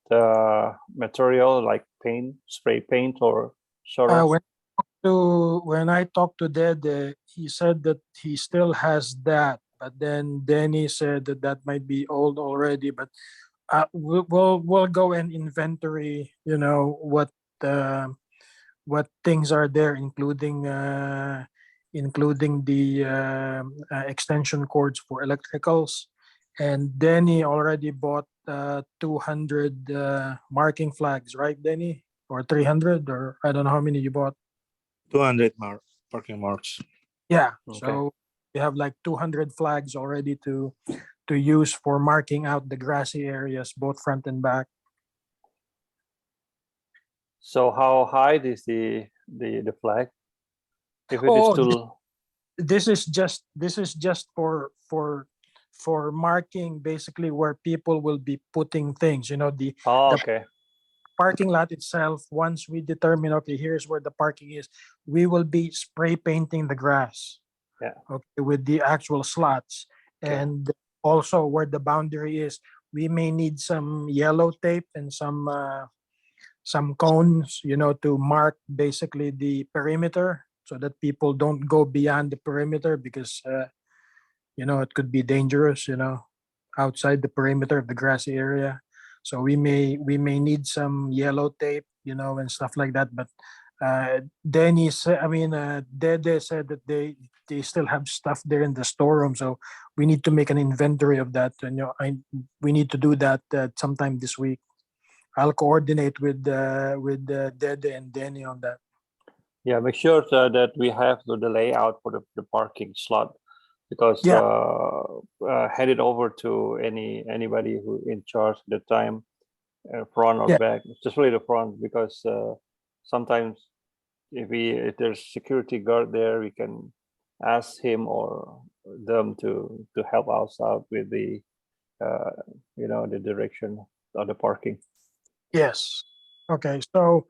material like paint, spray paint, or sort of. When I talked to Dede, he said that he still has that, but then Danny said that that might be old already. But we'll go and inventory, what things are there, including the extension cords for electricals. And Danny already bought 200 marking flags, right, Danny? Or 300, or I don't know how many you bought. 200 parking marks. Yeah, Okay. so we have like 200 flags already to use for marking out the grassy areas, both front and back. So how high is the flag? If it is too, This is just for marking basically where people will be putting things. The okay. parking lot itself, once we determine, okay, here's where the parking is, we will be spray painting the grass. Yeah. Okay, with the actual slots. Okay. And also where the boundary is, we may need some yellow tape and some cones, to mark basically the perimeter so that people don't go beyond the perimeter, because it could be dangerous, outside the perimeter of the grassy area. So we may need some yellow tape, and stuff like that. But Dede said that they still have stuff there in the storeroom, so we need to make an inventory of that. And we need to do that sometime this week. I'll coordinate with Dede and Danny on that. Yeah, make sure that we have the layout for the parking slot, because hand it over to anybody who in charge at the time, front or back, especially the front, because sometimes if there's security guard there, we can ask him or them to help us out with the the direction of the parking. Yes. Okay. So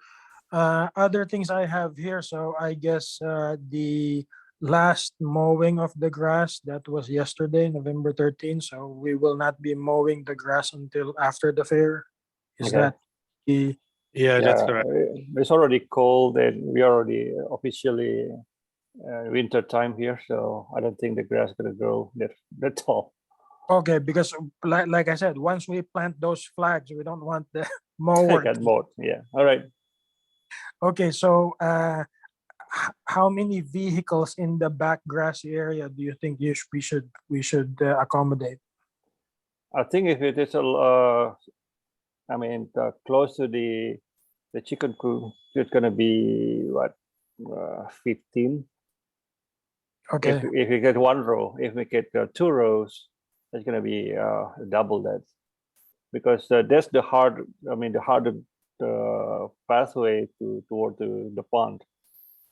other things I have here. So I guess the last mowing of the grass, that was yesterday, November 13th. So we will not be mowing the grass until after the fair. Is Okay. that the? Yeah, that's correct. It's already cold and we are already officially winter time here, so I don't think the grass is gonna grow that tall. Okay, because like I said, once we plant those flags, we don't want the mower. Get bored. Yeah. All right. Okay, so how many vehicles in the back grassy area do you think we should accommodate? I think if it is close to the chicken coop, it's gonna be what 15. Okay. If we get one row, if we get 2 rows, it's gonna be double that, because that's the hard pathway toward the pond.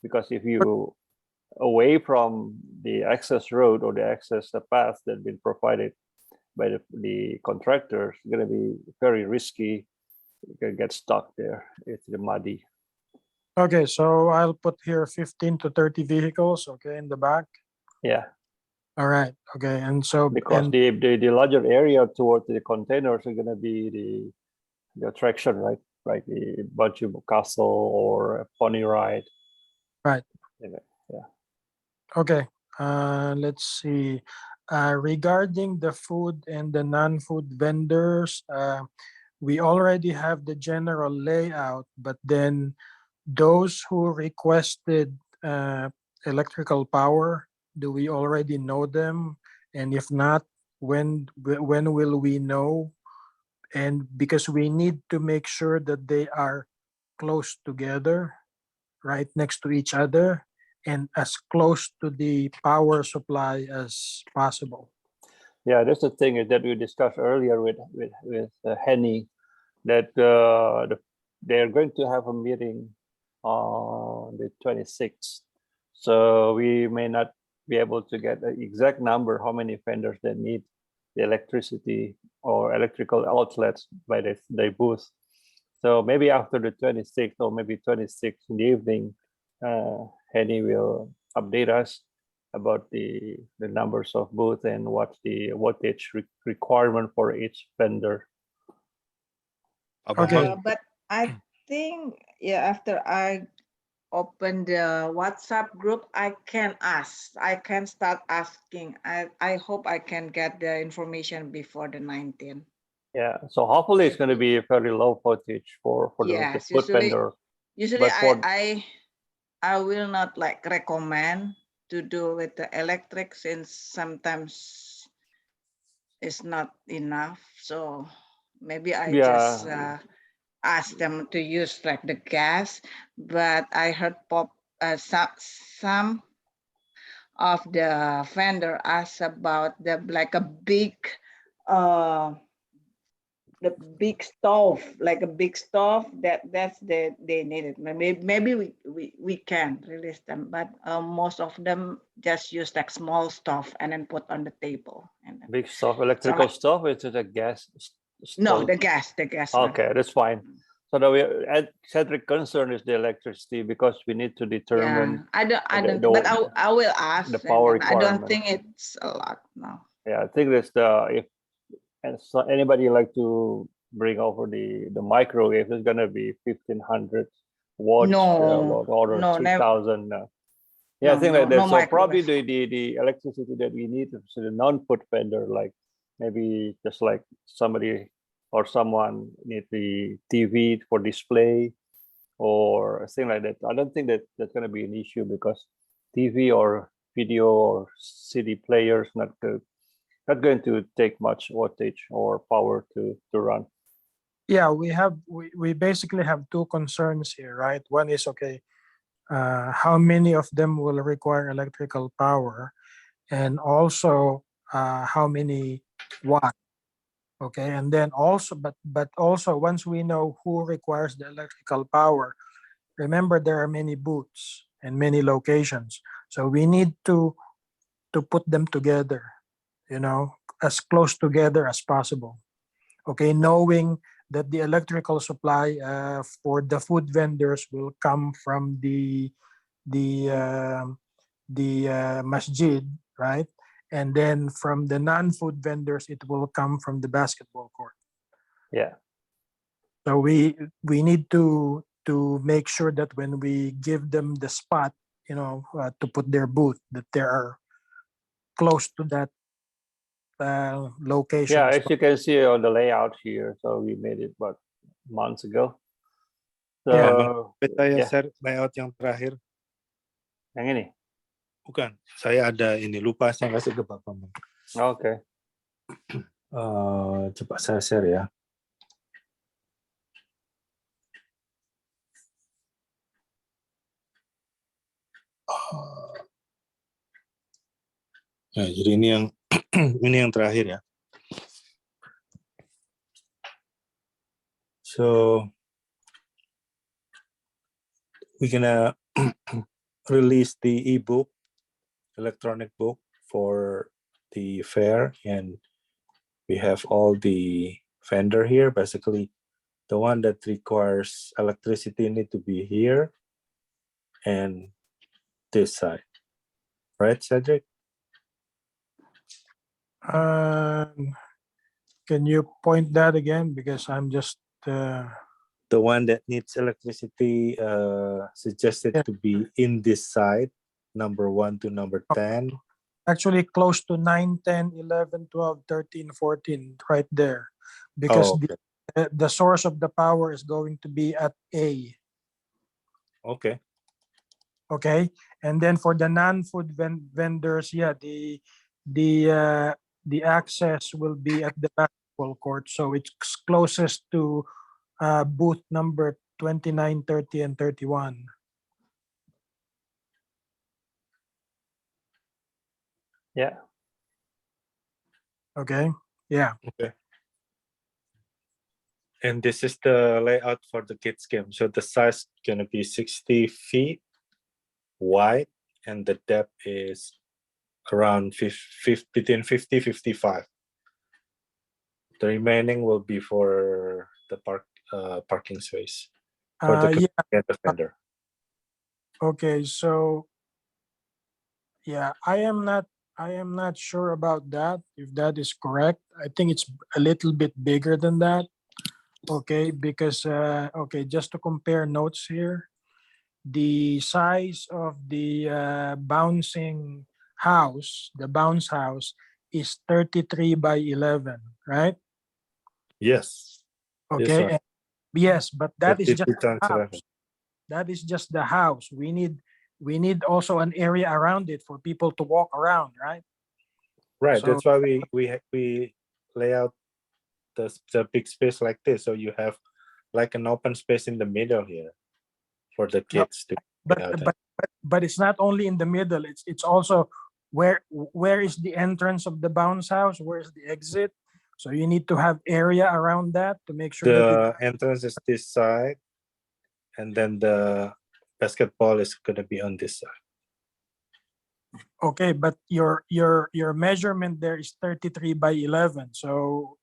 Because if you away from the access road or the access path that's been provided by the contractors, it's going to be very risky. You can get stuck there. It's muddy. Okay, so I'll put here 15 to 30 vehicles, okay, in the back. Yeah. All right. Okay, and so because the larger area towards the containers are going to be the attraction, right? Like the Baju Castle or Pony Ride. Right. Yeah. Okay. Let's see. Regarding the food and the non-food vendors, we already have the general layout, but then those who requested electrical power, do we already know them? And if not, when will we know? And because we need to make sure that they are close together, right next to each other, and as close to the power supply as possible. Yeah, that's the thing is that we discussed earlier with Henny, that they're going to have a meeting on the 26th. So we may not be able to get the exact number how many vendors that need the electricity or electrical outlets by the booth. So maybe after the 26th or maybe 26th in the evening, Henny will update us about the numbers of booth and what's the wattage requirement for each vendor. Okay. But I think, yeah, after I open the WhatsApp group, I can ask. I can start asking. I hope I can get the information before the 19th. Yeah, so hopefully it's going to be a very low voltage for the Yes, food vendor. usually But for I will not like recommend to do with the electric, since sometimes it's not enough. So maybe I just ask them to use like the gas. But I heard some of the vendor ask about the like a big the big stove, like a big stove, that's they need it. Maybe we can release them, but most of them just use like small stove and then put on the table. And then big stove, electrical stove, is it a gas stove? no, the gas one. Okay, that's fine. So the centric concern is the electricity, because we need to determine. Yeah, I don't, but I will ask. The power I don't requirement. think it's a lot. No. Yeah, I think that's if anybody like to bring over the microwave, it's gonna be 1500 watts. No, or no, 3000. No, Yeah, I think like that. no So probably microwave. the electricity that we need is the non-food vendor, like maybe just like somebody or someone need the TV for display or a thing like that. I don't think that that's going to be an issue, because TV or video or CD players not going to take much wattage or power to run. Yeah, we basically have two concerns here, right? One is, okay, how many of them will require electrical power, and also how many watts. Okay, and then also, but also once we know who requires the electrical power, remember there are many booths and many locations, so we need to put them together, as close together as possible. Okay, knowing that the electrical supply for the food vendors will come from the masjid, right? And then from the non-food vendors, it will come from the basketball court. Yeah. So we need to make sure that when we give them the spot, to put their booth, that they are close to that location. Yeah, as you can see on the layout here, so we made it about months ago. So, saya share layout yang terakhir. Yang ini? Bukan, saya ada ini, lupa saya kasih ke Bapak. Oke. Coba saya share ya. Nah, jadi ini yang ini yang terakhir ya. So we're gonna release the ebook, electronic book for the fair, and we have all the vendor here. Basically, the one that requires electricity need to be here and this side, right, Cedric? Can you point that again, because I'm just the the one that needs electricity suggested to be in this side, number 1 to number 10. Actually close to 9, 10, 11, 12, 13, 14, right there. Because Oh, okay. the source of the power is going to be at A. Okay. Okay, and then for the non-food vendors, yeah, the access will be at the basketball court, so it's closest to booth number 29, 30, and 31. Yeah. Okay, yeah. Okay. And this is the layout for the kids game. So the size is gonna be 60 feet wide, and the depth is around between 50, 55. The remaining will be for the parking space for the vendor. Okay, so yeah, I am not sure about that, if that is correct. I think it's a little bit bigger than that. Okay, because okay, just to compare notes here, the size of the bouncing house, the bounce house, is 33 by 11, right? Yes. Okay, and yes, but that is just 32 times the 11. house. That is just the house. We need also an area around it for people to walk around, right? Right. So- That's why we lay out the big space like this, so you have like an open space in the middle here for the kids to get out. But it's not only in the middle. It's also where is the entrance of the bounce house? Where is the exit? So you need to have area around that to make sure that The entrance is this side, and then the basketball is gonna be on this side. okay, but your measurement there is 33 by 11. So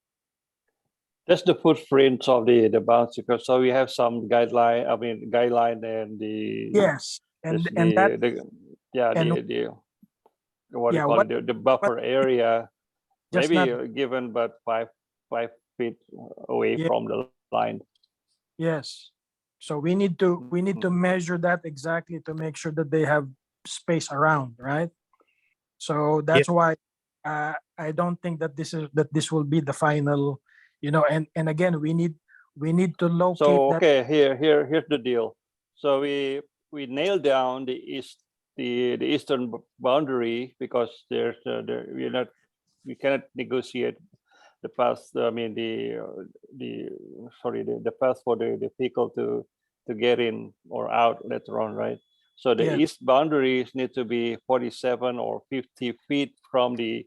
That's the footprint of the bounce, because so we have some guideline. I mean guideline and the yes, and this- and that the yeah and- the what do yeah, you call what- it, the buffer area, just maybe not- given but 5 feet away Yeah. from the line. Yes. So we need to measure that exactly to make sure that they have space around, right? So that's why I don't think that this will be the final, and again we need to locate So that. okay, here's the deal. So we nailed down the eastern boundary, because there's we cannot negotiate the path. I mean the path for the vehicle to get in or out later on, right? So the Yeah. east boundaries need to be 47 or 50 feet from the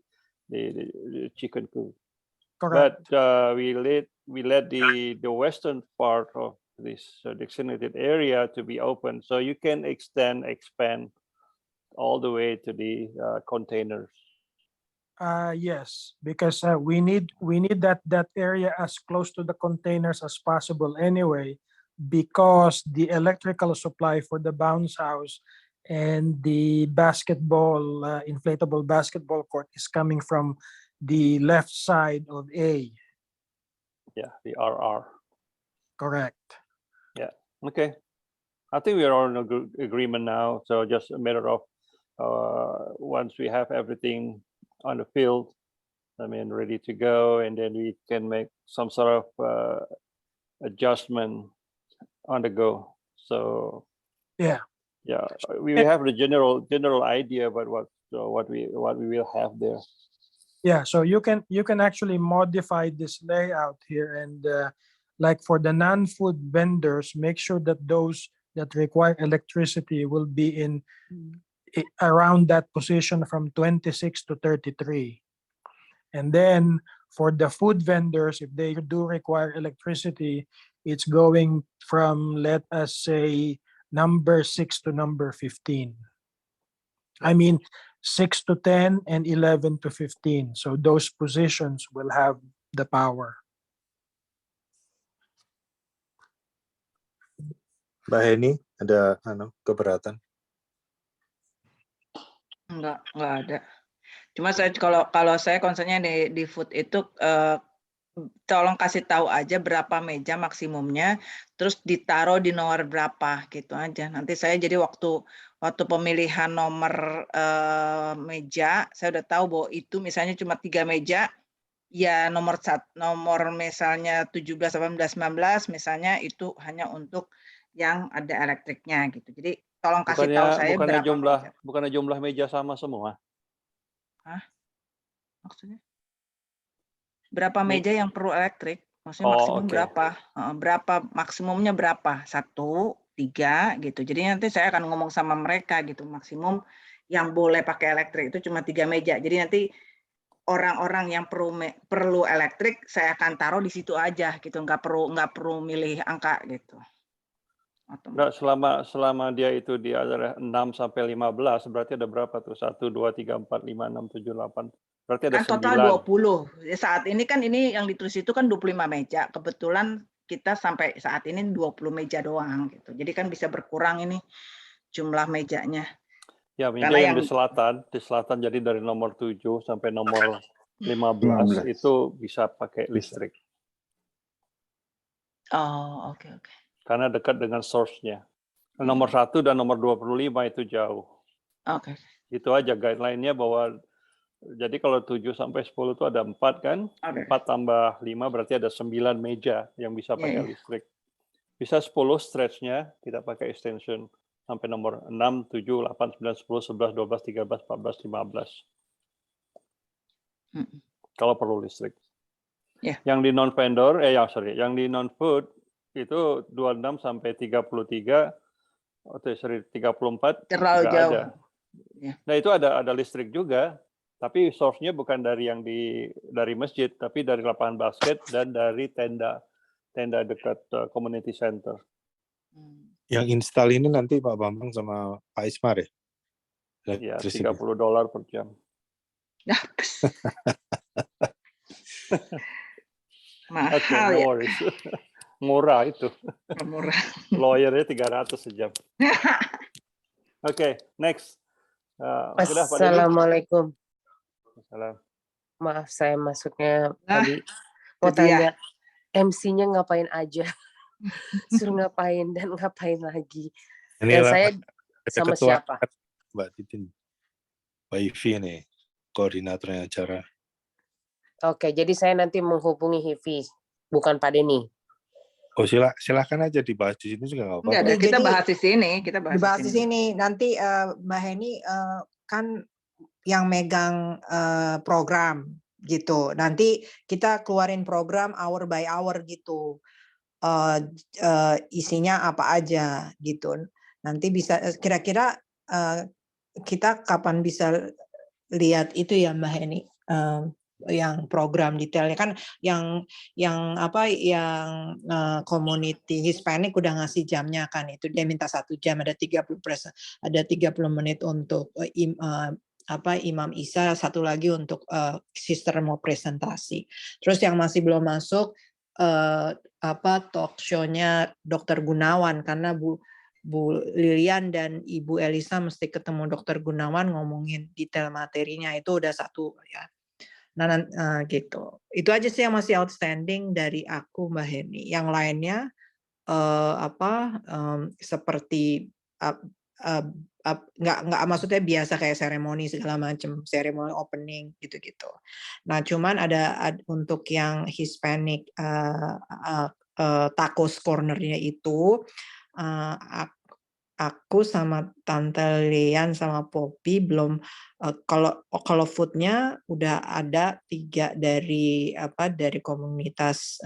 chicken coop. Correct. But we let the western part of this designated area to be open, so you can expand all the way to the containers. Yes, because we need that area as close to the containers as possible anyway, because the electrical supply for the bounce house and the basketball inflatable basketball court is coming from the left side of A. Yeah, the RR. Correct. Yeah. Okay. I think we are all in agreement now. So just a matter of once we have everything on the field, I mean, ready to go, and then we can make some sort of adjustment on the go. So Yeah. yeah, we have the general idea about what we will have there. Yeah, so you can actually modify this layout here, and like for the non-food vendors, make sure that those that require electricity will be in around that position from 26 to 33. And then for the food vendors, if they do require electricity, it's going from, let us say, number 6 to number 15. I mean, 6 to 10 and 11 to 15. So those positions will have the power. Mbak Heni, ada keberatan? Enggak ada. Cuma saya kalau saya concernnya di food itu tolong kasih tahu aja berapa meja maksimumnya, terus ditaruh di nomor berapa gitu aja. Nanti saya jadi waktu pemilihan nomor meja, saya udah tahu bahwa itu misalnya cuma 3 meja, ya nomor misalnya 17, 18, 19 misalnya itu hanya untuk yang ada elektriknya gitu. Jadi tolong kasih tahu saya berapa meja. Bukannya jumlah meja sama semua? Hah? Maksudnya? Berapa meja yang perlu elektrik? Maksudnya maksimum berapa? Berapa maksimumnya berapa? 1, 3 gitu. Jadi nanti saya akan ngomong sama mereka gitu. Maksimum yang boleh pakai elektrik itu cuma 3 meja. Jadi nanti orang-orang yang perlu elektrik saya akan taruh di situ aja gitu. Nggak perlu milih angka gitu. Nggak, selama dia itu di adalah 6 sampai 15 berarti ada berapa tuh? 1, 2, 3, 4, 5, 6, 7, 8. Berarti ada 9. Total 20. Ya, saat ini kan ini yang ditulis itu kan 25 meja. Kebetulan kita sampai saat ini 20 meja doang gitu. Jadi kan bisa berkurang ini jumlah mejanya. Ya, meja yang di selatan jadi dari nomor 7 sampai nomor 15 itu bisa pakai listrik. Oh, oke. Karena dekat dengan source-nya. Nomor 1 dan nomor 25 itu jauh. Oke. Itu aja guideline-nya bahwa jadi kalau 7 sampai 10 itu ada 4 kan? 4 tambah 5 berarti ada 9 meja yang bisa pakai listrik. Bisa 10 stretch-nya kita pakai extension sampai nomor 6, 7, 8, 9, 10, 11, 12, 13, 14, 15. Kalau perlu listrik. Yang di non-vendor, yang di non-food itu 26 sampai 33 atau 34 terlalu jauh. ada. Nah, itu ada listrik juga, tapi source-nya bukan dari dari masjid, tapi dari lapangan basket dan dari tenda dekat community center. Yang install ini nanti Pak Bambang sama Pak Ismar ya? Ya, $30 per jam. Mahal ya. Murah itu. Murah. Lawyernya 300 sejam. Oke, next. Assalamualaikum. Salam. Maaf saya masuknya tadi mau tanya MC-nya ngapain aja, suruh ngapain dan ngapain lagi. Dan saya sama siapa? Mbak Titin, Mbak Ivi nih, koordinatornya acara. Oke, jadi saya nanti menghubungi Hivi, bukan Pak Denny. Oh, silakan aja dibahas di sini juga nggak apa-apa. Enggak, kita bahas di sini. Dibahas di sini. Nanti Mbak Heni kan yang megang program gitu. Nanti kita keluarin program hour by hour gitu. Isinya apa aja gitu. Nanti bisa kira-kira kita kapan bisa lihat itu ya Mbak Heni, yang program detailnya kan yang community Hispanic udah ngasih jamnya kan, itu dia minta 1 jam, ada 30 menit untuk Imam Isa, satu lagi untuk sister mau presentasi. Terus yang masih belum masuk talk show-nya Dr. Gunawan, karena Bu Lilian dan Ibu Elisa mesti ketemu Dr. Gunawan ngomongin detail materinya, itu udah 1 ya. Nah, gitu. Itu aja sih yang masih outstanding dari aku Mbak Heni. Yang lainnya seperti nggak maksudnya biasa kayak seremoni segala macam, seremoni opening gitu-gitu. Nah, cuman ada untuk yang Hispanic tacos corner-nya itu aku sama Tante Lian sama Poppy belum, kalau foodnya udah ada 3 dari komunitas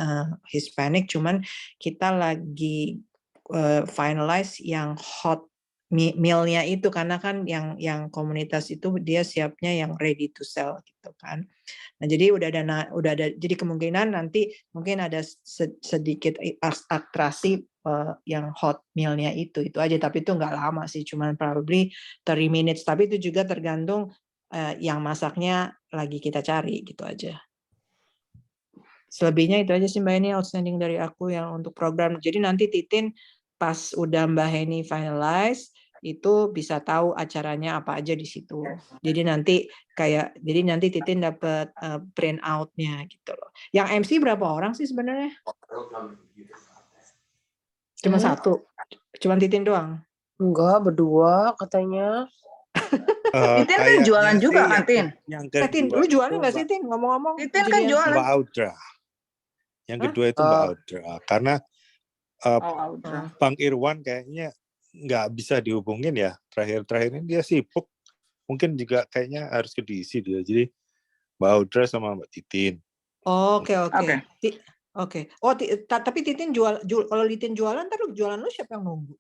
Hispanic, cuman kita lagi finalize yang hot meal-nya itu, karena kan yang komunitas itu dia siapnya yang ready to sell gitu kan. Nah, jadi udah ada, jadi kemungkinan nanti mungkin ada sedikit atraksi yang hot meal-nya itu aja, tapi itu nggak lama sih, cuman probably 30 minutes, tapi itu juga tergantung yang masaknya lagi kita cari gitu aja. Selebihnya itu aja sih Mbak Heni outstanding dari aku yang untuk program. Jadi nanti Titin pas udah Mbak Heni finalize, itu bisa tahu acaranya apa aja di situ. Jadi nanti Titin dapat print out-nya gitu loh. Yang MC berapa orang sih sebenarnya? Cuma satu. Cuma Titin doang. Enggak, berdua katanya. Titin kan jualan juga kan, Tin? Tin, lu jualan nggak sih, Tin? Ngomong-ngomong. Titin kan jualan. Mbak Audra. Yang kedua itu Mbak Audra. Karena Bang Irwan kayaknya nggak bisa dihubungin ya. Terakhir-terakhir ini dia sibuk. Mungkin juga kayaknya harus ke DC dia. Jadi Mbak Audra sama Mbak Titin. Oke. Oh, tapi Titin kalau Titin jualan, ntar jualan lu siapa yang nunggu?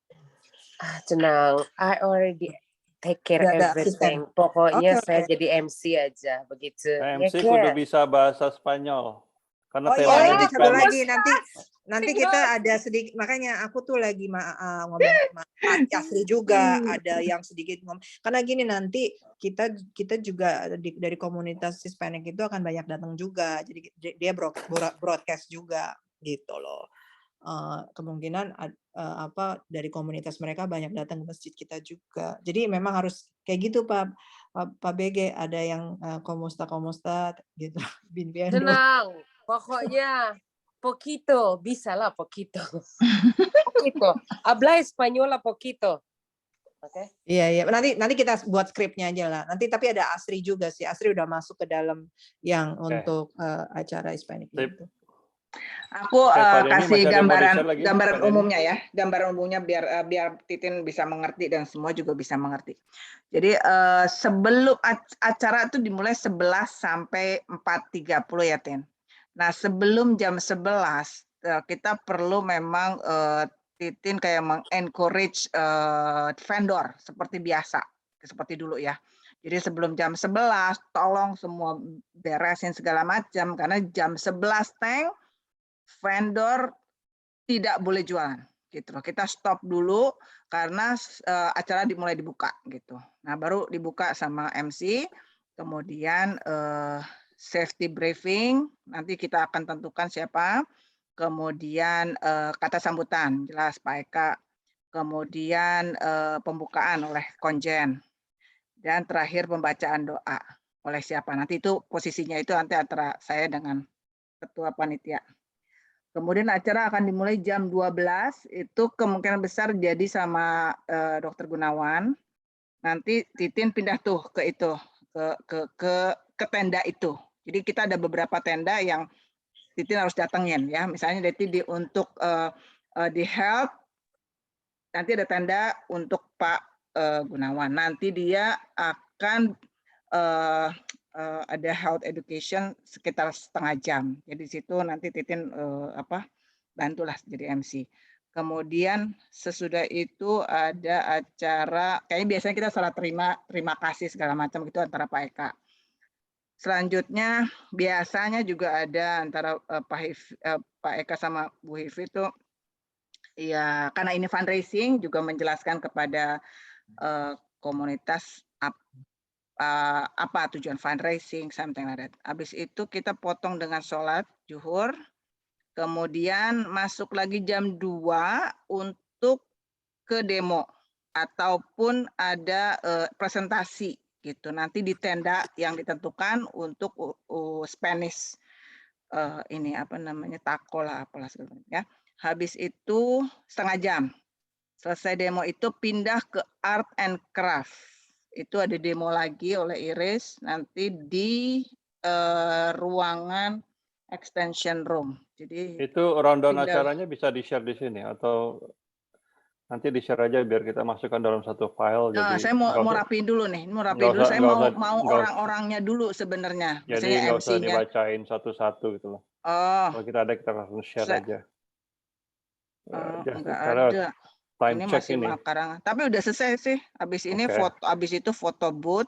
Tenang, I already take care everything. Pokoknya saya jadi MC aja begitu. MC kudu bisa bahasa Spanyol. Karena ini satu lagi nanti kita ada sedikit, makanya aku tuh lagi ngomong sama Asri juga, ada yang sedikit ngomong. Karena gini, nanti kita juga dari komunitas Hispanic itu akan banyak datang juga. Jadi dia broadcast juga gitu loh. Kemungkinan dari komunitas mereka banyak datang ke masjid kita juga. Jadi memang harus kayak gitu Pak BG, ada yang komusta gitu. Tenang, pokoknya poquito, bisa lah poquito. Poquito. Habla español poquito. Oke. Iya. Nanti kita buat skripnya aja lah. Nanti tapi ada Asri juga sih. Asri udah masuk ke dalam yang untuk acara Hispanic itu. Aku kasih gambaran umumnya ya, gambaran umumnya biar Titin bisa mengerti dan semua juga bisa mengerti. Jadi sebelum acara itu dimulai 11 sampai 4.30 ya, Tin. Nah, sebelum jam 11 kita perlu memang Titin kayak mengencourage vendor seperti biasa, seperti dulu ya. Jadi sebelum jam 11 tolong semua beresin segala macam, karena jam 11 vendor tidak boleh jualan gitu loh. Kita stop dulu karena acara dimulai dibuka gitu. Nah, baru dibuka sama MC, kemudian safety briefing, nanti kita akan tentukan siapa, kemudian kata sambutan jelas Pak Eka, kemudian pembukaan oleh konjen, dan terakhir pembacaan doa oleh siapa. Nanti itu posisinya itu nanti antara saya dengan ketua panitia. Kemudian acara akan dimulai jam 12, itu kemungkinan besar jadi sama Dr. Gunawan. Nanti Titin pindah tuh ke itu, ke tenda itu. Jadi kita ada beberapa tenda yang Titin harus datengin ya. Misalnya untuk di health, nanti ada tenda untuk Pak Gunawan. Nanti dia akan ada health education sekitar setengah jam. Jadi di situ nanti Titin bantulah jadi MC. Kemudian sesudah itu ada acara, kayaknya biasanya kita salah terima kasih segala macam gitu antara Pak Eka. Selanjutnya biasanya juga ada antara Pak Eka sama Bu Hivi itu ya, karena ini fundraising juga menjelaskan kepada komunitas apa tujuan fundraising, something like that. Habis itu kita potong dengan sholat zuhur, kemudian masuk lagi jam 2 untuk ke demo ataupun ada presentasi gitu. Nanti di tenda yang ditentukan untuk Spanish ini tako lah apalah sebenarnya. Habis itu setengah jam. Selesai demo itu pindah ke art and craft. Itu ada demo lagi oleh Iris nanti di ruangan extension room. Jadi itu rundown acaranya bisa di-share di sini atau nanti di-share aja biar kita masukkan dalam satu file. Jadi saya mau rapiin dulu nih, saya mau orang-orangnya dulu sebenarnya. Jadi nggak usah dibacain satu-satu gitu loh. Kalau kita langsung share aja. Enggak ada. Ini masih Makarangan. Tapi udah selesai sih. Habis ini habis itu foto booth,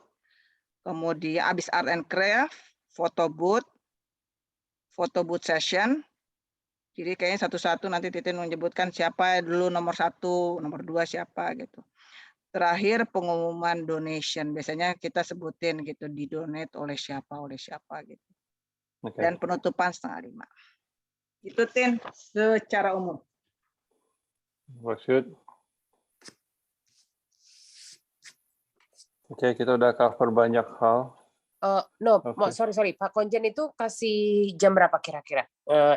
kemudian habis art and craft, foto booth session. Jadi kayaknya satu-satu nanti Titin menyebutkan siapa dulu nomor 1, nomor 2 siapa gitu. Terakhir pengumuman donation. Biasanya kita sebutin gitu, didonate oleh siapa gitu. Dan penutupan 4:30. Itu Tin secara umum. Maksud Oke, kita udah cover banyak hal. Sorry, Pak Konjen itu kasih jam berapa kira-kira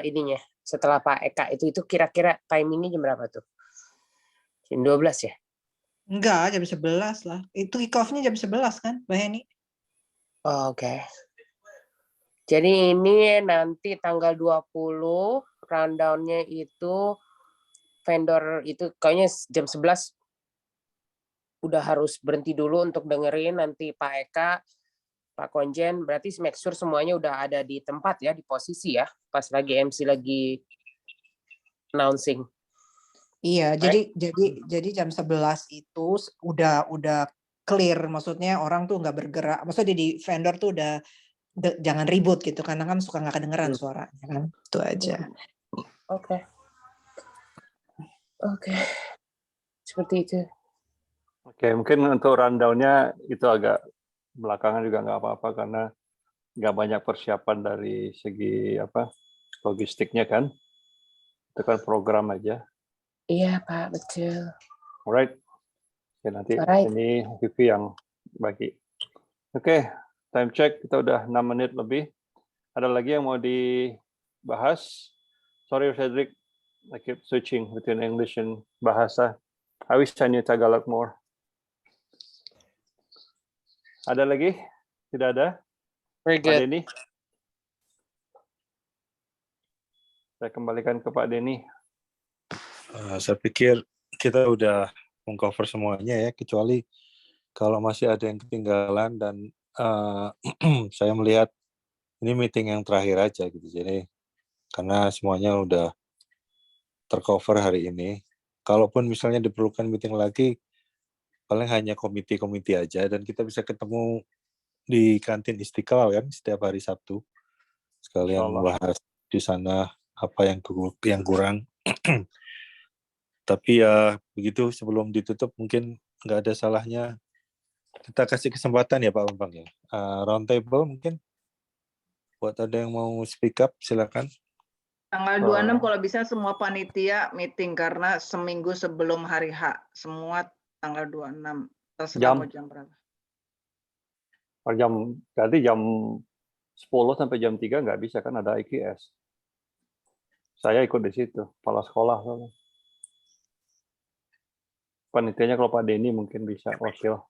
ininya setelah Pak Eka itu kira-kira timingnya jam berapa tuh? Jam 12 ya? Enggak, jam 11 lah. Itu kick off-nya jam 11 kan, Mbak Heni? Oke. Jadi ini nanti tanggal 20 rundown-nya itu vendor itu kayaknya jam 11 udah harus berhenti dulu untuk dengerin nanti Pak Eka, Pak Konjen, berarti make sure semuanya udah ada di tempat ya, di posisi ya, pas lagi MC lagi announcing. Iya, jadi jam 11 itu udah clear, maksudnya orang tuh nggak bergerak, maksudnya di vendor tuh udah jangan ribut gitu, karena kan suka nggak kedengeran suaranya kan, itu aja. Oke. Seperti itu. Oke, mungkin untuk rundown-nya itu agak belakangan juga nggak apa-apa karena nggak banyak persiapan dari segi logistiknya kan. Itu kan program aja. Iya Pak, betul. Alright. Oke, nanti ini Vivi yang bagi. Oke, time check kita udah 6 menit lebih. Ada lagi yang mau dibahas? Sorry Cedric, I keep switching between English and bahasa. I wish I knew Tagalog more. Ada lagi? Tidak ada? Very Pak good. Denny? Saya kembalikan ke Pak Denny. Saya pikir kita udah mengcover semuanya ya, kecuali kalau masih ada yang ketinggalan dan saya melihat ini meeting yang terakhir aja gitu. Jadi karena semuanya udah tercover hari ini. Kalaupun misalnya diperlukan meeting lagi, paling hanya komite-komite aja dan kita bisa ketemu di kantin Istiqlal kan setiap hari Sabtu. Sekalian membahas di sana apa yang kurang. Tapi ya begitu, sebelum ditutup mungkin nggak ada salahnya kita kasih kesempatan ya Pak Bambang ya. Round table mungkin buat ada yang mau speak up silakan. Tanggal 26 kalau bisa semua panitia meeting karena seminggu sebelum hari H semua tanggal 26. Terserah mau jam berapa. Berarti jam 10 sampai jam 3 nggak bisa kan ada IKS. Saya ikut di situ, kepala sekolah. Panitianya kalau Pak Denny mungkin bisa wakil.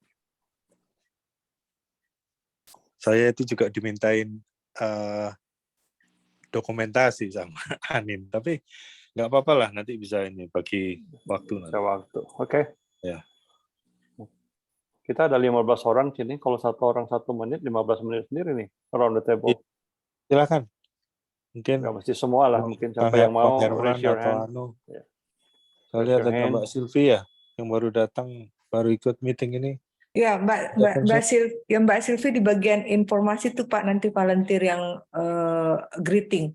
Saya itu juga dimintain dokumentasi sama Anin, tapi nggak apa-apa lah, nanti bisa ini bagi waktu. Oke. Ya. Kita ada 15 orang sini, kalau satu orang 1 menit, 15 menit sendiri nih, around the table. Silakan. Mungkin nggak mesti semua lah, mungkin siapa yang mau raise your hand. Saya lihat ada Mbak Sylvie ya, yang baru datang, baru ikut meeting ini. Ya, Mbak Sylvie di bagian informasi tuh Pak, nanti volunteer yang greeting,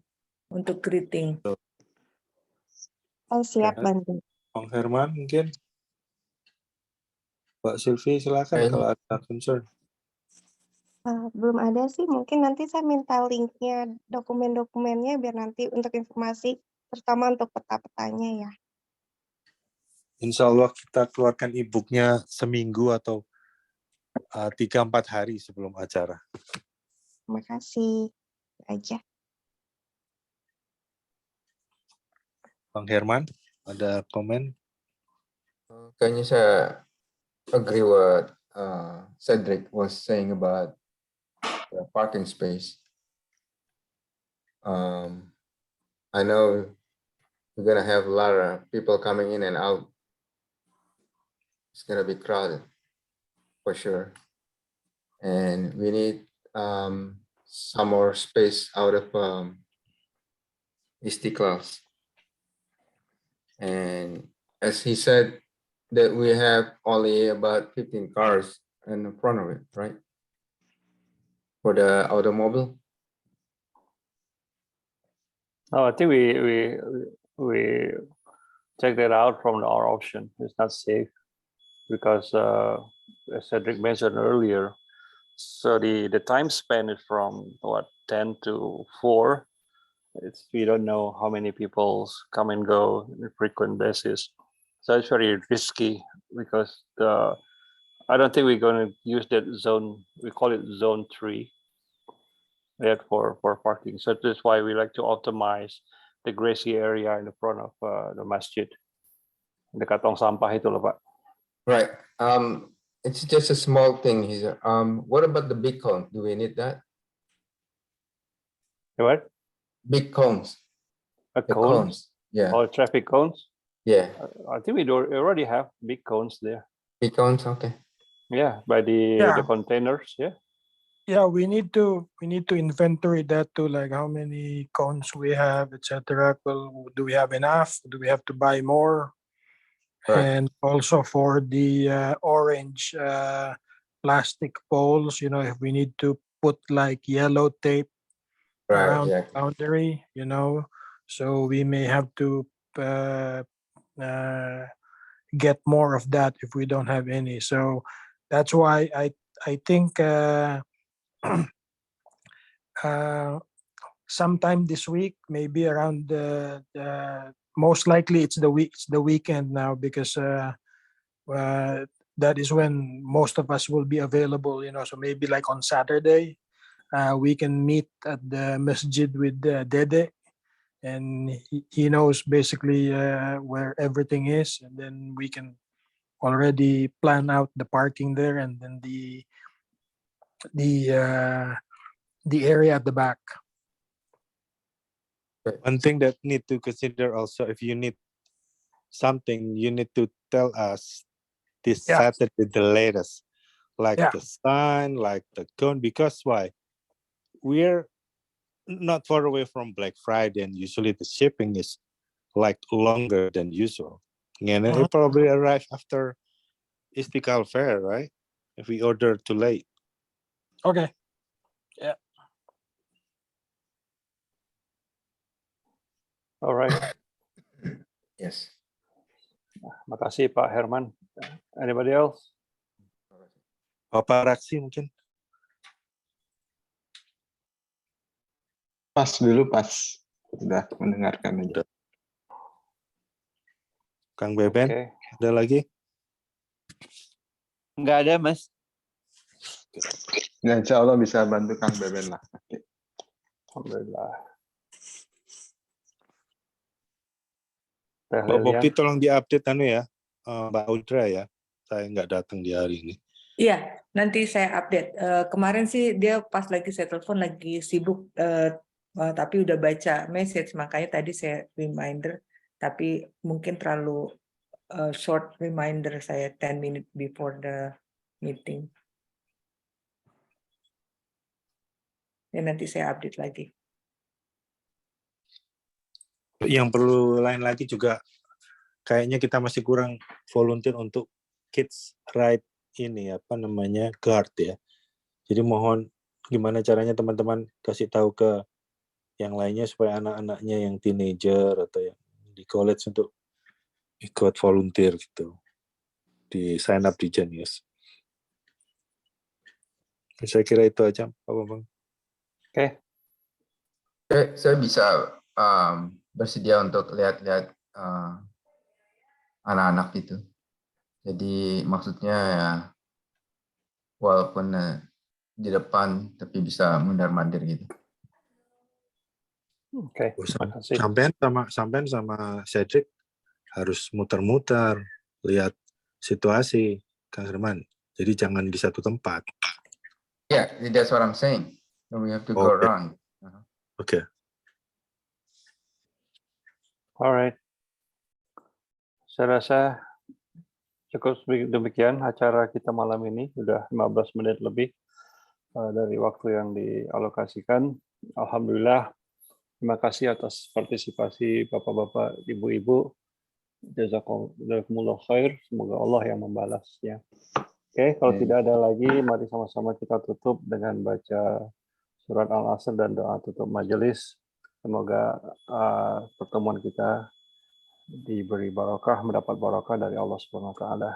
untuk greeting. Siap bantu. Bang Herman mungkin. Mbak Sylvie silakan kalau ada concern. Belum ada sih, mungkin nanti saya minta linknya, dokumen-dokumennya biar nanti untuk informasi, terutama untuk peta-petanya ya. Insya Allah kita keluarkan e-booknya seminggu atau 3-4 hari sebelum acara. Terima kasih. Aja. Bang Herman, ada komen? Kayaknya saya agree what Cedric was saying about the parking space. I know we're gonna have a lot of people coming in and out. It's gonna be crowded for sure, and we need some more space out of Istiqlal. And as he said, that we have only about 15 cars in the front of it, right? For the automobile. I think we checked it out from our option. It's not safe because as Cedric mentioned earlier, so the time span is from 10 to 4. We don't know how many people come and go on a frequent basis. So it's very risky because I don't think we're going to use that zone. We call it zone 3. Yet for parking. So that's why we like to optimize the grassy area in the front of the masjid. Dekat tong sampah itu loh, Pak. Right. It's just a small thing here. What about the big cone? Do we need that? What? Big cones. A The cone? cones. Yeah. Or traffic cones? Yeah. I think we already have big cones there. Big cones. Okay. Yeah, by the containers. Yeah. Yeah, we need to inventory that too, like how many cones we have, etc. Well, do we have enough? Do we have to buy more? Right. And also for the orange plastic poles, if we need to put like yellow tape around the boundary, so we may have to get more of that if we don't have any. So that's why I think sometime this week, maybe around the most likely it's the weekend now, because that is when most of us will be available. So maybe like on Saturday, we can meet at the masjid with Dede, and he knows basically where everything is, and then we can already plan out the parking there, and then the area at the back. One thing that need to consider also, if you need something, you need to tell us this Saturday the latest, like the sign, like the cone, because why? We're not far away from Black Friday, and usually the shipping is like longer than usual. And it probably arrive after Istiqlal Fair, right? If we order too late. Okay. Yeah. All right. Yes. Makasih Pak Herman. Anybody else? Bapak Raksi mungkin? Pas dulu, pas. Sudah mendengarkan aja. Kang Beben, ada lagi? Enggak ada, Mas. Ya, insya Allah bisa bantu Kang Beben lah. Alhamdulillah. Mbak Popi tolong diupdate ya, Mbak Audra ya. Saya nggak datang di hari ini. Iya, nanti saya update. Kemarin sih dia pas lagi saya telepon lagi sibuk, tapi udah baca message, makanya tadi saya reminder, tapi mungkin terlalu short reminder saya 10 minutes before the meeting. Ya, nanti saya update lagi. Yang perlu lain lagi juga, kayaknya kita masih kurang volunteer untuk kids ride ini, guard ya. Jadi mohon gimana caranya teman-teman kasih tahu ke yang lainnya supaya anak-anaknya yang teenager atau yang di college untuk ikut volunteer gitu. Di sign up di Genius. Saya kira itu aja, Pak Bambang. Oke, saya bisa bersedia untuk lihat-lihat anak-anak itu. Jadi maksudnya ya, walaupun di depan, tapi bisa mundar-mandir gitu. Oke, Sampean sama Cedric harus muter-muter, lihat situasi, Kang Herman. Jadi jangan di satu tempat. Yeah, that's what I'm saying. So we have to go around. Okay. Alright. Saya rasa cukup demikian acara kita malam ini. Sudah 15 menit lebih dari waktu yang dialokasikan. Alhamdulillah. Terima kasih atas partisipasi Bapak-Bapak, Ibu-Ibu. Jazakumullah khair. Semoga Allah yang membalasnya. Oke, kalau tidak ada lagi, mari sama-sama kita tutup dengan baca surat Al-Asr dan doa tutup majelis. Semoga pertemuan kita diberi barakah, mendapat barakah dari Allah Subhanahu wa taala.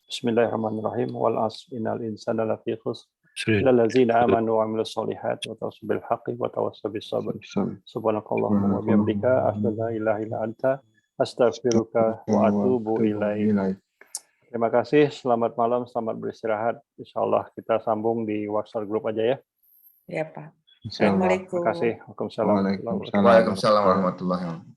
Bismillahirrahmanirrahim. Wal 'asr innal insana lafi khusr. Illal ladzina amanu wa 'amilus solihat wa tawassaw bil haqqi wa tawassaw bis sabr. Subhanakallahumma wa bihamdika asyhadu an la ilaha illa anta astaghfiruka wa atubu ilaik. Terima kasih. Selamat malam. Selamat beristirahat. Insya Allah kita sambung di WhatsApp group aja ya. Ya Pak. Insyaallah. Assalamualaikum. Terima kasih. Waalaikumsalam. Waalaikumsalam. Waalaikumsalam warahmatullahi wabarakatuh.